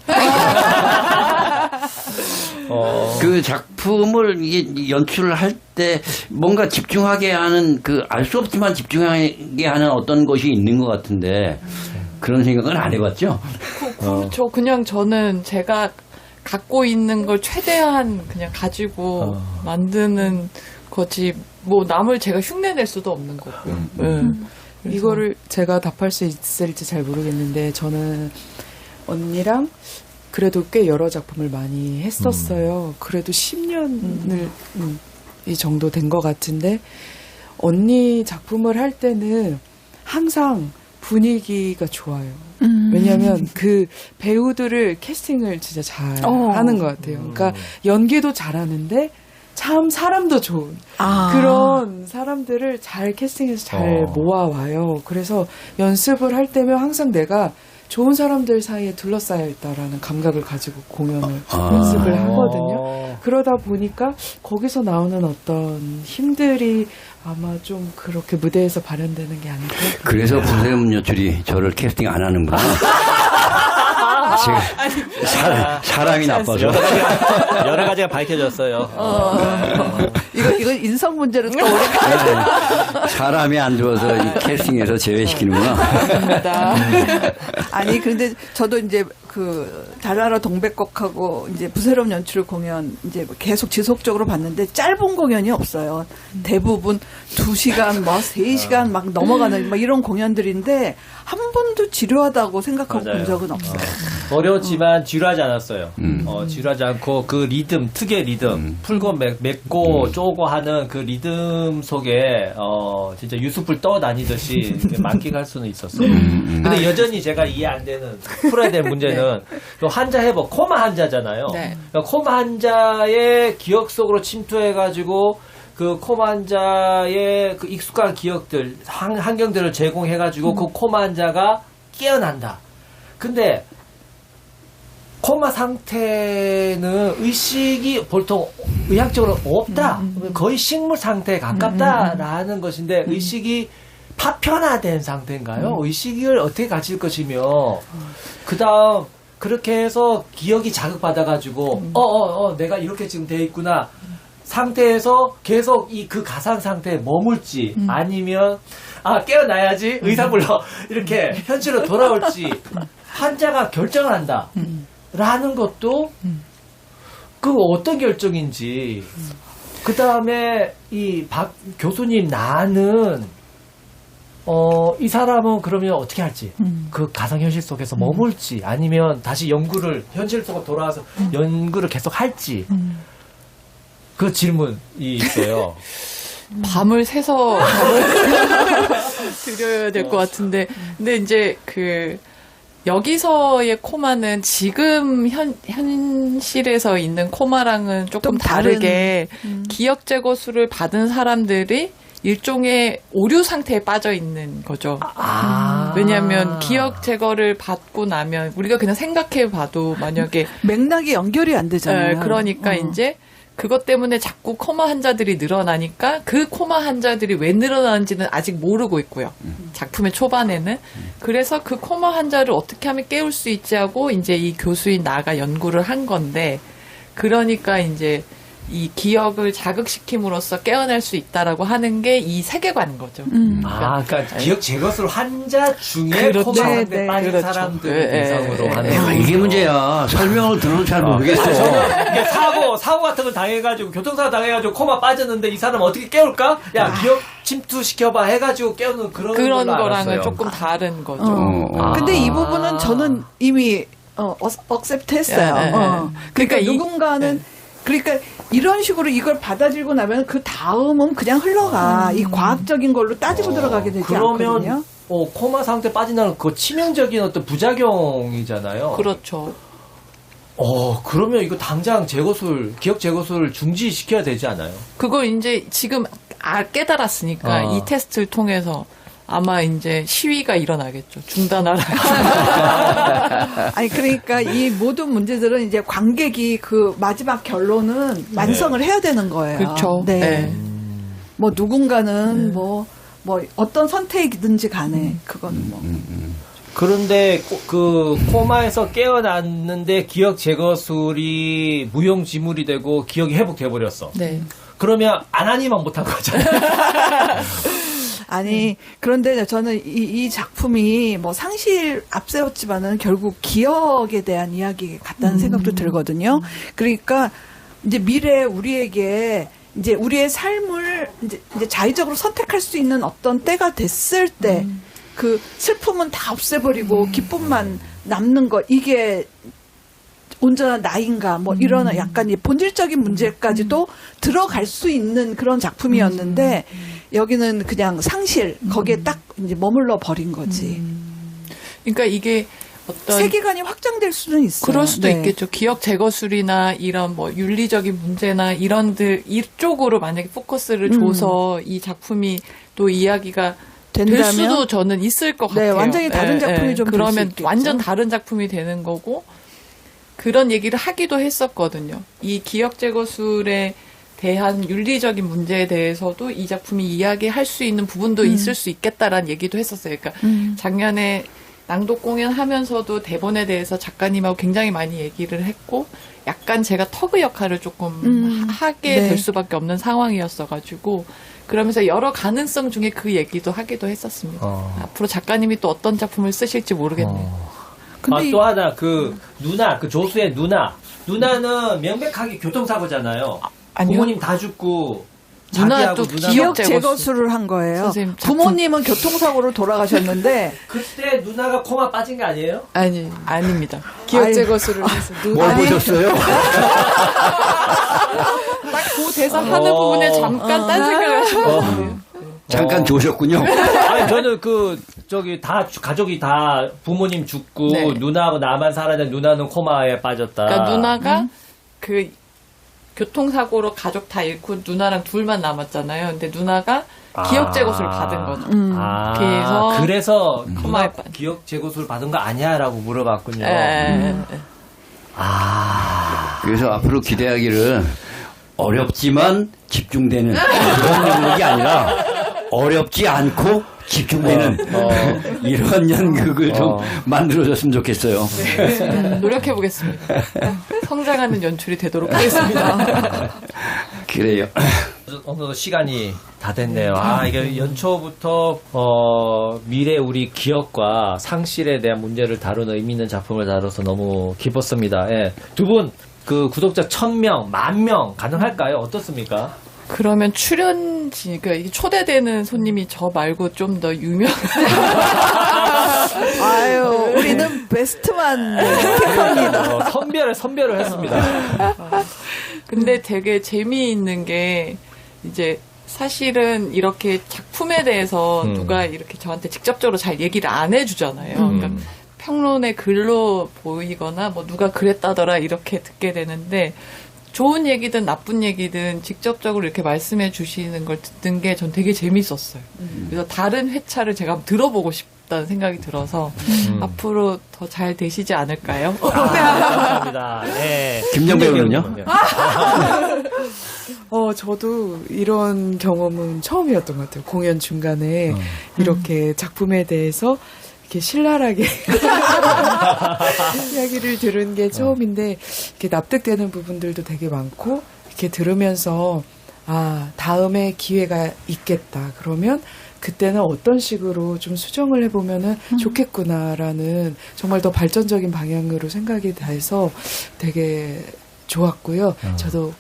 S3: 그 작품을 이게 연출을 할 때 뭔가 집중하게 하는 알 수 없지만 집중하게 하는 어떤 것이 있는 것 같은데 그런 생각은 안 해봤죠?
S4: 그렇죠. 그냥 저는 제가 갖고 있는 걸 최대한 그냥 가지고 만드는 거지, 뭐 남을 제가 흉내낼 수도 없는 거고.
S5: 이거를 제가 답할 수 있을지 잘 모르겠는데 저는 언니랑 그래도 꽤 여러 작품을 많이 했었어요. 그래도 10년을 이 정도 된 것 같은데 언니 작품을 할 때는 항상 분위기가 좋아요. 왜냐하면 그 배우들을 캐스팅을 진짜 잘 하는 것 같아요. 그러니까 연기도 잘하는데 참 사람도 좋은 그런 사람들을 잘 캐스팅해서 잘 모아와요. 그래서 연습을 할 때면 항상 내가 좋은 사람들 사이에 둘러싸여 있다라는 감각을 가지고 공연을 연습을 하거든요. 그러다 보니까 거기서 나오는 어떤 힘들이 아마 좀 그렇게 무대에서 발현되는 게 아닐까.
S3: 그래서 부세롬 연출이 저를 캐스팅 안 하는구나. 제가 사람이 나빠서.
S1: 여러 가지가 밝혀졌어요.
S2: 이거 인성 문제로 또 오래
S3: 사람이 안 좋아서 이 캐스팅에서 제외시키는구나.
S2: 아니 근데 저도 이제 달나라 동백꽃하고 이제 부세롬 연출 공연 이제 계속 지속적으로 봤는데 짧은 공연이 없어요. 대부분 2시간, 3시간 막 넘어가는 막 이런 공연들인데 한 번도 지루하다고 생각하고 본 적은 없어요.
S1: 어려웠지만 지루하지 않았어요. 지루하지 않고 그 리듬, 특유의 리듬, 풀고 맺고 쪼고 하는 그 리듬 속에 진짜 유수풀 떠다니듯이 만끽할 수는 있었어요. 근데 여전히 제가 이해 안 되는, 풀어야 될 문제는 그 환자 회복, 코마 환자잖아요.
S4: 네.
S1: 그러니까 코마 환자의 기억 속으로 침투해가지고 그 코마 환자의 그 익숙한 기억들, 환경들을 제공해가지고 그 코마 환자가 깨어난다. 근데 코마 상태는 의식이 보통 의학적으로 없다. 거의 식물 상태에 가깝다라는 것인데 의식이 파편화된 상태인가요? 의식을 어떻게 가질 것이며 그 다음 그렇게 해서 기억이 자극받아가지고 내가 이렇게 지금 돼 있구나 상태에서 계속 그 가상 상태에 머물지 아니면 깨어나야지 의사 불러 이렇게 현실로 돌아올지 환자가 결정을 한다 라는 것도 그 어떤 결정인지 그 다음에 이 박 교수님 나는 이 사람은 그러면 어떻게 할지 그 가상현실 속에서 머물지 아니면 다시 연구를 현실 속으로 돌아와서 연구를 계속 할지 그 질문이 있어요.
S4: 밤을 새서 드려야 될 것 같은데, 근데 이제 여기서의 코마는 지금 현실에서 있는 코마랑은 조금
S2: 좀
S4: 다르게 기억 제거술을 받은 사람들이 일종의 오류 상태에 빠져 있는 거죠. 왜냐하면 기억 제거를 받고 나면 우리가 그냥 생각해 봐도 만약에
S2: 맥락이 연결이 안 되잖아요.
S4: 그러니까 이제 그것 때문에 자꾸 코마 환자들이 늘어나니까 그 코마 환자들이 왜 늘어나는지는 아직 모르고 있고요. 작품의 초반에는. 그래서 그 코마 환자를 어떻게 하면 깨울 수 있지 하고 이제 이 교수인 나가 연구를 한 건데, 그러니까 이제 이 기억을 자극시킴으로써 깨어날 수 있다라고 하는 게 이 세계관인 거죠.
S1: 그러니까 기억 제거술 환자 중에
S4: 그렇죠.
S1: 코마 상태
S2: 네,
S1: 빠진
S4: 그렇죠.
S1: 사람들 대상으로 하는
S3: 야, 이게 문제야. 설명을 들어도 잘 모르겠어.
S1: 이게 사고 같은 걸 당해가지고 교통사고 당해가지고 코마 빠졌는데 이 사람 어떻게 깨울까? 야 기억 침투 시켜봐 해가지고 깨우는 그런 걸로
S4: 거랑은
S1: 알았어요.
S4: 조금 다른 거죠.
S2: 근데 이 부분은 저는 이미 억셉트 했어요.
S4: 네, 네.
S2: 그러니까
S4: 그러니까
S2: 누군가는 그러니까 이런 식으로 이걸 받아들이고 나면 그 다음은 그냥 흘러가. 이 과학적인 걸로 따지고 들어가게 되지 않거든요.
S1: 그러면 코마 상태 빠진다는 그 치명적인 어떤 부작용이잖아요.
S4: 그렇죠.
S1: 그러면 이거 당장 기억 제거술 중지시켜야 되지 않아요?
S4: 그걸 이제 지금 깨달았으니까 이 테스트를 통해서 아마 이제 시위가 일어나겠죠. 중단하라.
S2: 아니 그러니까 이 모든 문제들은 이제 관객이 그 마지막 결론은 완성을 해야 되는 거예요.
S4: 그렇죠.
S2: 네.
S4: 네.
S2: 뭐 누군가는 뭐 어떤 선택이든지 간에 그거는 뭐.
S1: 그런데 그 코마에서 깨어났는데 기억 제거술이 무용지물이 되고 기억이 회복돼 버렸어.
S4: 네.
S1: 그러면 아나니만 못한 거잖아요.
S2: 아니 그런데 저는 이 작품이 뭐 상실 앞세웠지만은 결국 기억에 대한 이야기 같다는 생각도 들거든요. 그러니까 이제 미래 우리에게 이제 우리의 삶을 이제 자의적으로 선택할 수 있는 어떤 때가 됐을 때 그 슬픔은 다 없애버리고 기쁨만 남는 거, 이게 온전한 나인가 뭐 이런 약간 이 본질적인 문제까지도 들어갈 수 있는 그런 작품이었는데 여기는 그냥 상실 거기에 딱 이제 머물러 버린 거지.
S4: 그러니까 이게 어떤
S2: 세계관이 확장될 수는 있어요.
S4: 그럴 수도
S2: 네.
S4: 있겠죠. 기억 제거술이나 이런 뭐 윤리적인 문제나 이쪽으로 만약에 포커스를 줘서 이 작품이 또 이야기가 될
S2: 된다면?
S4: 수도 저는 있을 것
S2: 네,
S4: 같아요.
S2: 완전히 다른 작품이 좀 될 수
S4: 그러면
S2: 있겠죠.
S4: 완전 다른 작품이 되는 거고, 그런 얘기를 하기도 했었거든요. 이 기억 제거술에 대한 윤리적인 문제에 대해서도 이 작품이 이야기할 수 있는 부분도 있을 수 있겠다라는 얘기도 했었어요. 그러니까 작년에 낭독 공연 하면서도 대본에 대해서 작가님하고 굉장히 많이 얘기를 했고, 약간 제가 터그 역할을 조금 하게
S2: 네.
S4: 될 수밖에 없는 상황이었어가지고, 그러면서 여러 가능성 중에 그 얘기도 하기도 했었습니다. 앞으로 작가님이 또 어떤 작품을 쓰실지 모르겠네요.
S2: 근데
S1: 또 하나 누나 조수의 누나는 명백하게 교통사고잖아요.
S4: 아니요.
S1: 부모님 다 죽고
S4: 누나도
S1: 자기하고 누나가
S2: 기억
S4: 제거술.
S2: 제거술을 한 거예요.
S4: 선생님, 작품-
S2: 부모님은 교통사고로 돌아가셨는데
S1: 그때 누나가 코마 빠진 거 아니에요?
S4: 아닙니다.
S5: 기억
S2: 아유.
S5: 제거술을 해서
S3: 뭘 보셨어요?
S4: 딱 그 대사 하는 부분에 잠깐 딴 생각을 하셨거든요.
S3: 잠깐 조셨군요.
S1: 아니 저는 다 가족이 다 부모님 죽고
S4: 네.
S1: 누나하고 나만 살았는데 누나는 코마에 빠졌다.
S4: 그러니까 누나가 그 교통사고로 가족 다 잃고 누나랑 둘만 남았잖아요. 근데 누나가 기억 제거술 받은 거죠.
S1: 그래서
S4: 코마에
S1: 누나 기억 제거술 받은 거 아니야라고 물어봤군요.
S3: 그래서 앞으로 기대하기를 어렵지만 집중되는 그런 연극이 아니라 어렵지 않고 집중되는 이런 연극을 좀 만들어줬으면 좋겠어요.
S4: 노력해 보겠습니다. 성장하는 연출이 되도록 하겠습니다.
S3: 그래요.
S1: 어느덧 시간이 다 됐네요. 이게 연초부터 미래 우리 기억과 상실에 대한 문제를 다루는 의미 있는 작품을 다뤄서 너무 기뻤습니다. 예. 두 분 그 구독자 1000명, 10,000명 가능할까요? 어떻습니까?
S4: 그러면 출연진, 그러니까 이게 초대되는 손님이 저 말고 좀 더 유명.
S2: 아유 우리는 베스트만 택합니다.
S1: 선별을 했습니다.
S4: 근데 되게 재미있는 게 이제 사실은 이렇게 작품에 대해서 누가 이렇게 저한테 직접적으로 잘 얘기를 안 해주잖아요. 그러니까 평론의 글로 보이거나 뭐 누가 그랬다더라 이렇게 듣게 되는데 좋은 얘기든 나쁜 얘기든 직접적으로 이렇게 말씀해 주시는 걸 듣는 게 전 되게 재밌었어요. 그래서 다른 회차를 제가 한번 들어보고 싶다는 생각이 들어서 앞으로 더 잘 되시지 않을까요?
S1: 감사합니다. 네.
S3: 김정 배우는요?
S5: 저도 이런 경험은 처음이었던 것 같아요. 공연 중간에 이렇게 작품에 대해서 이렇게 신랄하게 이야기를 들은 게 처음인데 이렇게 납득되는 부분들도 되게 많고 이렇게 들으면서 다음에 기회가 있겠다. 그러면 그때는 어떤 식으로 좀 수정을 해보면은 좋겠구나라는 정말 더 발전적인 방향으로 생각이 돼서 되게 좋았고요. 저도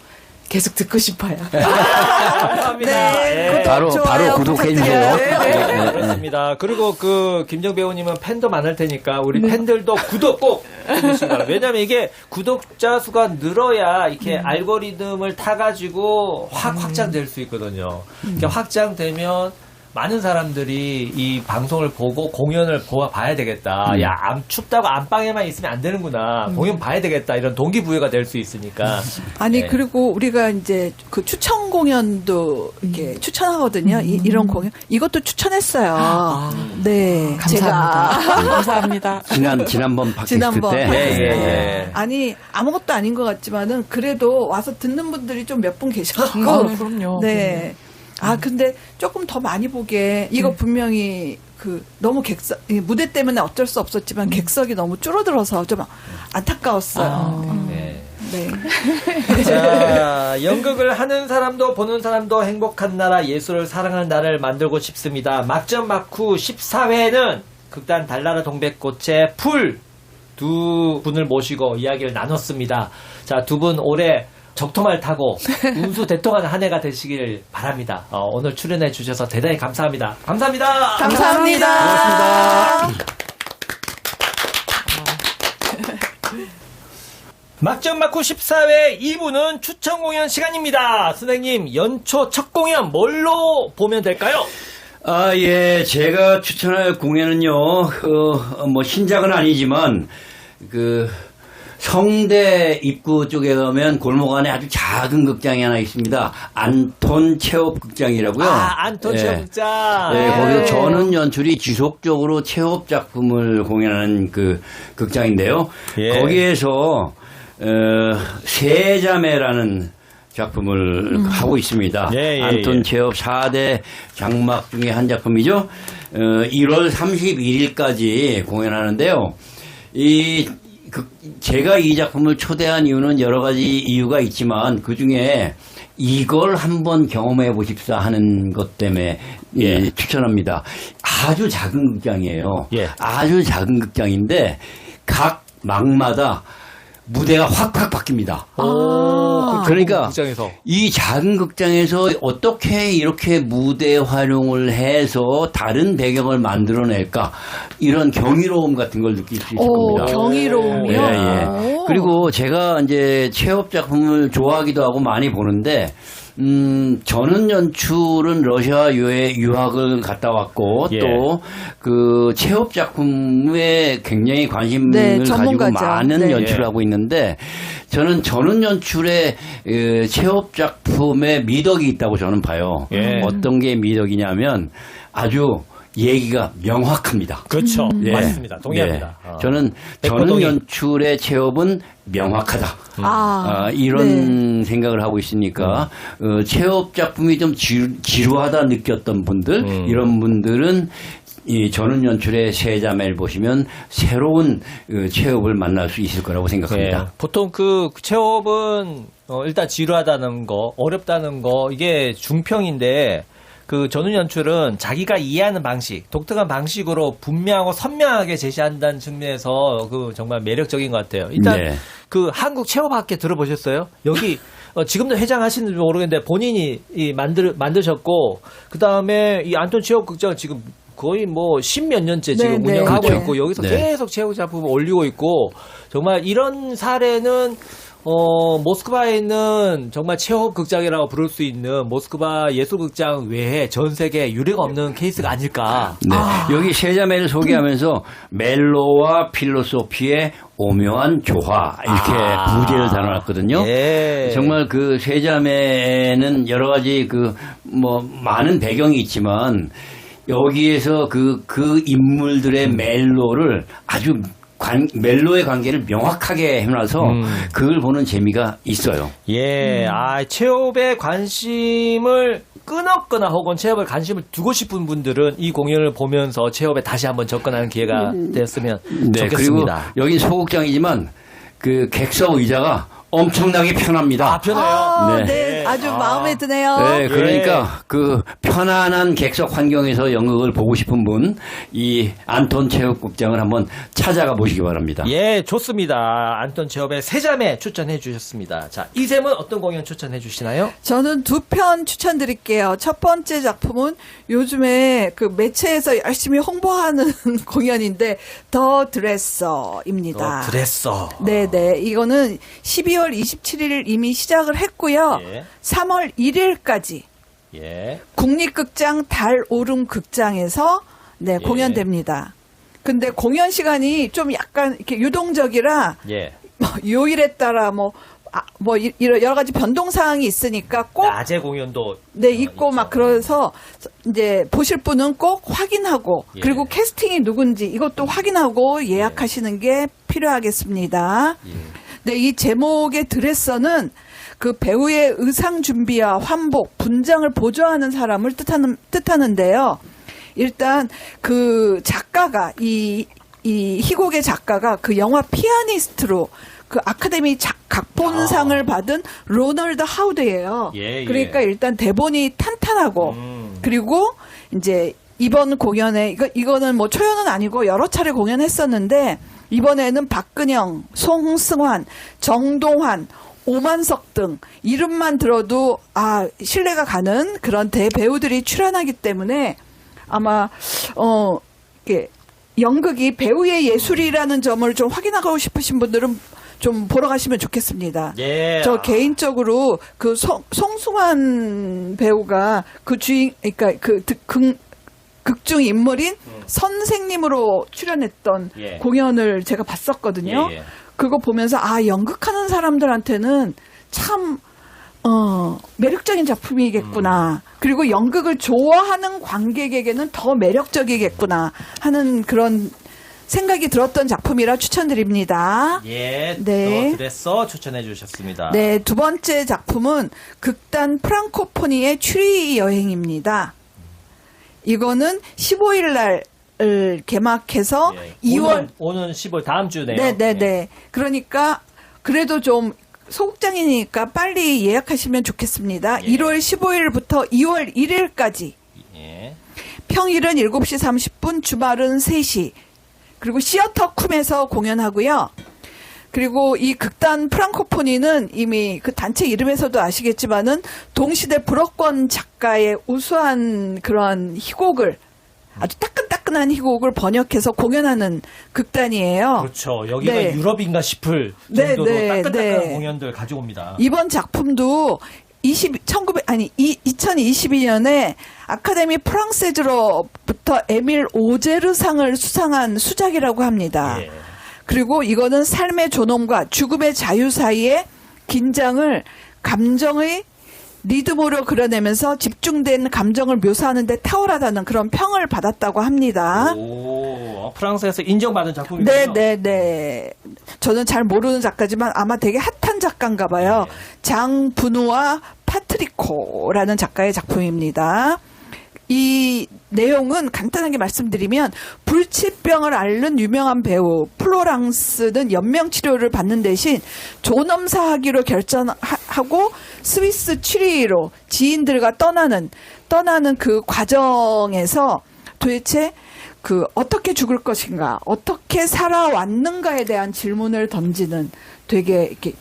S5: 계속 듣고 싶어요.
S1: 감사합니다.
S2: 네,
S3: 바로
S2: 좋아요
S3: 구독해 주세요.
S2: 부탁드려요.
S1: 그렇습니다. 그리고 그 김정 배우님은 팬도 많을 테니까 우리 팬들도 구독 꼭 해주시기 바랍니다. 왜냐면 이게 구독자 수가 늘어야 이렇게 알고리즘을 타가지고 확 확장될 수 있거든요. 이렇게 확장되면 많은 사람들이 이 방송을 보고 공연을 봐야 되겠다. 야, 춥다고 안방에만 있으면 안 되는구나. 공연 봐야 되겠다. 이런 동기부여가 될 수 있으니까.
S2: 아니
S1: 네.
S2: 그리고 우리가 이제 그 추천 공연도 이렇게 추천하거든요. 이런 공연 이것도 추천했어요. 네,
S4: 감사합니다. 감사합니다.
S3: 지난번 팟캐스트
S2: 지난번
S3: 때.
S2: 팟캐스트
S1: 예,
S2: 때.
S1: 예.
S2: 아니 아무것도 아닌 것 같지만은 그래도 와서 듣는 분들이 좀 몇 분 계셨고
S4: 그럼요.
S2: 네. 근데 조금 더 많이 보게 이거 분명히 너무 무대 때문에 어쩔 수 없었지만 객석이 너무 줄어들어서 좀 안타까웠어요.
S1: 네.
S2: 네.
S1: 자, 연극을 하는 사람도 보는 사람도 행복한 나라, 예술을 사랑하는 나라를 만들고 싶습니다. 막전 막후 14회는 극단 달나라 동백꽃의 풀 두 분을 모시고 이야기를 나눴습니다. 자, 두 분 올해 적토말 타고 운수 대통하는 한 해가 되시길 바랍니다. 오늘 출연해 주셔서 대단히 감사합니다. 감사합니다.
S2: 감사합니다.
S1: 막전 막후 14회 2부는 추천 공연 시간입니다. 선생님, 연초 첫 공연 뭘로 보면 될까요?
S3: 예, 제가 추천할 공연은요, 뭐, 신작은 아니지만, 성대 입구 쪽에 가면 골목 안에 아주 작은 극장이 하나 있습니다. 안톤 체홉 극장이라고요.
S1: 안톤 체홉 극장.
S3: 네, 거기서 전원 연출이 지속적으로 체홉 작품을 공연하는 그 극장인데요.
S1: 예.
S3: 거기에서, 세자매라는 작품을 하고 있습니다.
S1: 예,
S3: 안톤 체홉 4대 장막 중에 한 작품이죠. 1월 31일까지 공연하는데요. 제가 이 작품을 초대한 이유는 여러 가지 이유가 있지만 그 중에 이걸 한번 경험해 보십사 하는 것 때문에 추천합니다. 아주 작은 극장이에요.
S1: 예.
S3: 아주 작은 극장인데 각 막마다 무대가 확확 바뀝니다. 그러니까
S1: 극장에서.
S3: 이 작은 극장에서 어떻게 이렇게 무대 활용을 해서 다른 배경을 만들어낼까 이런 경이로움 같은 걸 느낄 수 있을 겁니다.
S2: 경이로움이요?
S3: 예. 그리고 제가 이제 체업 작품을 좋아하기도 하고 많이 보는데 저는 연출은 러시아 유학을 갔다 왔고
S1: 예.
S3: 또 그 체업 작품에 굉장히 관심을 가지고
S2: 전문가죠.
S3: 많은
S2: 네.
S3: 연출을 하고 있는데 저는 전원 연출의 체업 작품에 미덕이 있다고 저는 봐요.
S1: 예.
S3: 어떤 게 미덕이냐면 아주 얘기가 명확합니다.
S1: 그렇죠.
S3: 예.
S1: 맞습니다. 동의합니다.
S3: 예. 저는 전원
S1: 백호동의-
S3: 연출의 체업은 명확하다. 이런 생각을 하고 있으니까 체업 작품이 좀 지루하다 느꼈던 분들 이런 분들은 이 전원 연출의 세자매를 보시면 새로운 체업을 만날 수 있을 거라고 생각합니다.
S1: 예. 보통 그 체업은 일단 지루하다는 거, 어렵다는 거 이게 중평인데 그 전원 연출은 자기가 이해하는 방식, 독특한 방식으로 분명하고 선명하게 제시한다는 측면에서 그 정말 매력적인 것 같아요. 일단
S3: 네.
S1: 그 한국 체업학회 들어보셨어요? 여기 지금도 회장하시는지 모르겠는데 본인이 만드셨고 그 다음에 이 안톤 체업극장 지금 거의 뭐 십몇 년째 지금
S2: 네,
S1: 운영하고
S3: 그렇죠.
S1: 있고 여기서
S3: 네.
S1: 계속 체육 작품을 올리고 있고 정말 이런 사례는 모스크바에 있는 정말 최호흡 극장이라고 부를 수 있는 모스크바 예술극장 외에 전 세계에 유례가 없는 케이스가 아닐까.
S3: 네. 여기 세 자매를 소개하면서 멜로와 필로소피의 오묘한 조화 이렇게 부제를 달아놨거든요.
S1: 예.
S3: 정말 그 세 자매는 여러 가지 많은 배경이 있지만 여기에서 그 인물들의 멜로를 아주 멜로의 관계를 명확하게 해놔서 그걸 보는 재미가 있어요.
S1: 예, 체업에 관심을 끊었거나 혹은 체업에 관심을 두고 싶은 분들은 이 공연을 보면서 체업에 다시 한번 접근하는 기회가 됐으면
S3: 네,
S1: 좋겠습니다.
S3: 그리고 여긴 소극장이지만 그 객석 의자가 엄청나게 편합니다.
S1: 편해요.
S2: 네. 아주 마음에 드네요.
S3: 네, 그러니까 그 편안한 객석 환경에서 연극을 보고 싶은 분, 이 안톤 체육극장을 한번 찾아가 보시기 바랍니다.
S1: 예, 좋습니다. 안톤 체업의 세자매 추천해 주셨습니다. 자, 이샘은 어떤 공연 추천해 주시나요?
S2: 저는 두 편 추천드릴게요. 첫 번째 작품은 요즘에 그 매체에서 열심히 홍보하는 공연인데 더 드레서입니다.
S1: 드레서.
S2: 네네. 이거는 12월 27일 이미 시작을 했고요.
S1: 예.
S2: 3월 1일까지
S1: 예.
S2: 국립극장 달오름 극장에서 네,
S1: 예.
S2: 공연됩니다. 근데 공연 시간이 좀 약간 이렇게 유동적이라
S1: 예.
S2: 요일에 따라 이런 여러 가지 변동 사항이 있으니까 꼭
S1: 낮에 공연도
S2: 네, 있고
S1: 있죠.
S2: 막 그래서 이제 보실 분은 꼭 확인하고
S1: 예.
S2: 그리고 캐스팅이 누군지 이것도 확인하고 예약하시는 게 필요하겠습니다. 네, 이 제목의 드레서는 그 배우의 의상 준비와 환복, 분장을 보조하는 사람을 뜻하는데요. 일단 그 작가가 이 희곡의 작가가 그 영화 피아니스트로 그 아카데미 각본상을 받은 로널드 하우드예요.
S1: 예, 예.
S2: 그러니까 일단 대본이 탄탄하고 그리고 이제 이번 공연에 이거는 뭐 초연은 아니고 여러 차례 공연했었는데 이번에는 박근영, 송승환, 정동환, 오만석 등 이름만 들어도 신뢰가 가는 그런 대배우들이 출연하기 때문에 아마 이게 연극이 배우의 예술이라는 점을 좀 확인하고 싶으신 분들은 좀 보러 가시면 좋겠습니다.
S1: 예.
S2: 저 개인적으로 그 송승환 배우가 그 그러니까 극중 인물인 선생님으로 출연했던
S1: 예.
S2: 공연을 제가 봤었거든요.
S1: 예, 예.
S2: 그거 보면서 연극하는 사람들한테는 참 매력적인 작품이겠구나. 그리고 연극을 좋아하는 관객에게는 더 매력적이겠구나 하는 그런 생각이 들었던 작품이라 추천드립니다.
S1: 예.
S2: 네.
S1: 더 드레서 추천해 주셨습니다.
S2: 네, 두 번째 작품은 극단 프랑코포니의 추리 여행입니다. 이거는 15일 날 개막해서
S1: 예.
S2: 2월
S1: 오는 10월 다음 주네요.
S2: 네네네. 그러니까 그래도 좀 소극장이니까 빨리 예약하시면 좋겠습니다.
S1: 예.
S2: 1월 15일부터 2월 1일까지.
S1: 예.
S2: 평일은 7시 30분, 주말은 3시. 그리고 시어터 쿰에서 공연하고요. 그리고 이 극단 프랑코포니는 이미 그 단체 이름에서도 아시겠지만은 동시대 불어권 작가의 우수한 그런 희곡을 아주 따끈따끈한 희곡을 번역해서 공연하는 극단이에요.
S1: 그렇죠. 여기가
S2: 네.
S1: 유럽인가 싶을
S2: 네,
S1: 정도로
S2: 네,
S1: 따끈따끈한
S2: 네.
S1: 공연들 가져옵니다.
S2: 이번 작품도 2022년에 아카데미 프랑세즈로부터 에밀 오제르상을 수상한 수작이라고 합니다.
S1: 예.
S2: 그리고 이거는 삶의 존엄과 죽음의 자유 사이의 긴장을 감정의 리듬으로 그려내면서 집중된 감정을 묘사하는 데 탁월하다는 그런 평을 받았다고 합니다.
S1: 오, 프랑스에서 인정받은 작품이군요.
S2: 네네네. 저는 잘 모르는 작가지만 아마 되게 핫한 작가인가 봐요.
S1: 네.
S2: 장분우와 파트리코라는 작가의 작품입니다. 이 내용은 간단하게 말씀드리면 불치병을 앓는 유명한 배우 플로랑스는 연명치료를 받는 대신 존엄사하기로 결정하고 스위스 취리로 지인들과 떠나는 그 과정에서 도대체 그 어떻게 죽을 것인가, 어떻게 살아왔는가에 대한 질문을 던지는 되게 이렇게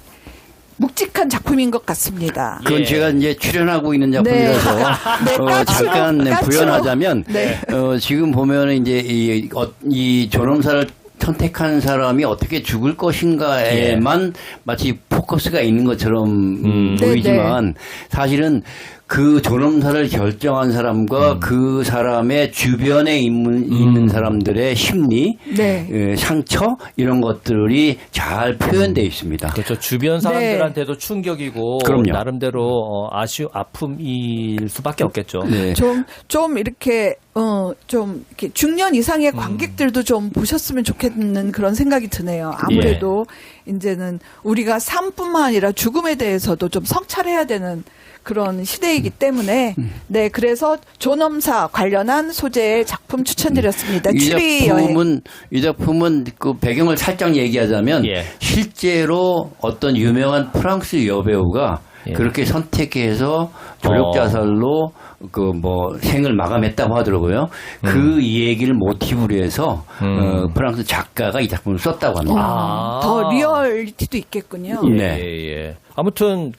S2: 묵직한 작품인 것 같습니다.
S3: 그건
S1: 예.
S3: 제가 이제 출연하고 있는 작품이라서
S2: 네,
S3: 잠깐
S2: 까치로.
S3: 부연하자면
S2: 네.
S3: 지금 보면은 이제 이 존엄사를 선택한 사람이 어떻게 죽을 것인가에만 마치 포커스가 있는 것처럼 보이지만 사실은 그 존엄사를 결정한 사람과 그 사람의 주변에 있는 사람들의 심리,
S2: 네.
S3: 상처 이런 것들이 잘 표현되어 있습니다.
S1: 그렇죠. 주변 사람들한테도 충격이고
S3: 그럼요.
S1: 나름대로 아픔일 수밖에 없겠죠.
S3: 네.
S2: 좀 이렇게 좀 이렇게 중년 이상의 관객들도 좀 보셨으면 좋겠는 그런 생각이 드네요. 아무래도 이제는 우리가 삶뿐만 아니라 죽음에 대해서도 좀 성찰해야 되는 그런 시대이기 때문에 네, 그래서 존엄사 관련한 소재의 작품 추천드렸습니다. 추리 여행.
S3: 이 작품은 그 배경을 살짝 얘기하자면 실제로 어떤 유명한 프랑스 여배우가 그렇게 선택해서 조력 자살로 그 뭐 생을 마감했다고 하더라고요. 그 얘기를 모티브로 해서 프랑스 작가가 이 작품을 썼다고 합니다.
S2: 더 리얼리티도 있겠군요.
S3: 네.
S1: 예. 아무튼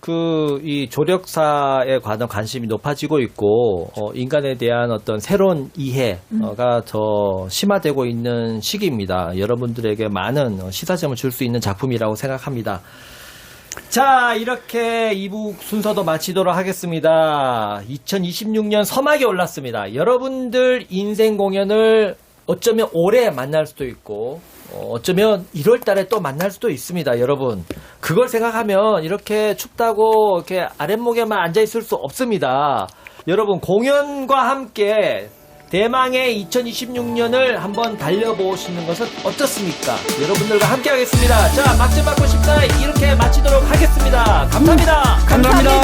S1: 이 조력사에 관한 관심이 높아지고 있고 인간에 대한 어떤 새로운 이해가 더 심화되고 있는 시기입니다. 여러분들에게 많은 시사점을 줄 수 있는 작품이라고 생각합니다. 자, 이렇게 2부 순서도 마치도록 하겠습니다. 2026년 서막이 올랐습니다. 여러분들 인생 공연을 어쩌면 올해 만날 수도 있고 어쩌면 1월 달에 또 만날 수도 있습니다, 여러분. 그걸 생각하면 이렇게 춥다고 이렇게 아랫목에만 앉아 있을 수 없습니다. 여러분, 공연과 함께 대망의 2026년을 한번 달려보시는 것은 어떻습니까? 여러분들과 함께 하겠습니다. 자, 막점 받고 싶다. 이렇게 마치도록 하겠습니다. 감사합니다.
S2: 감사합니다.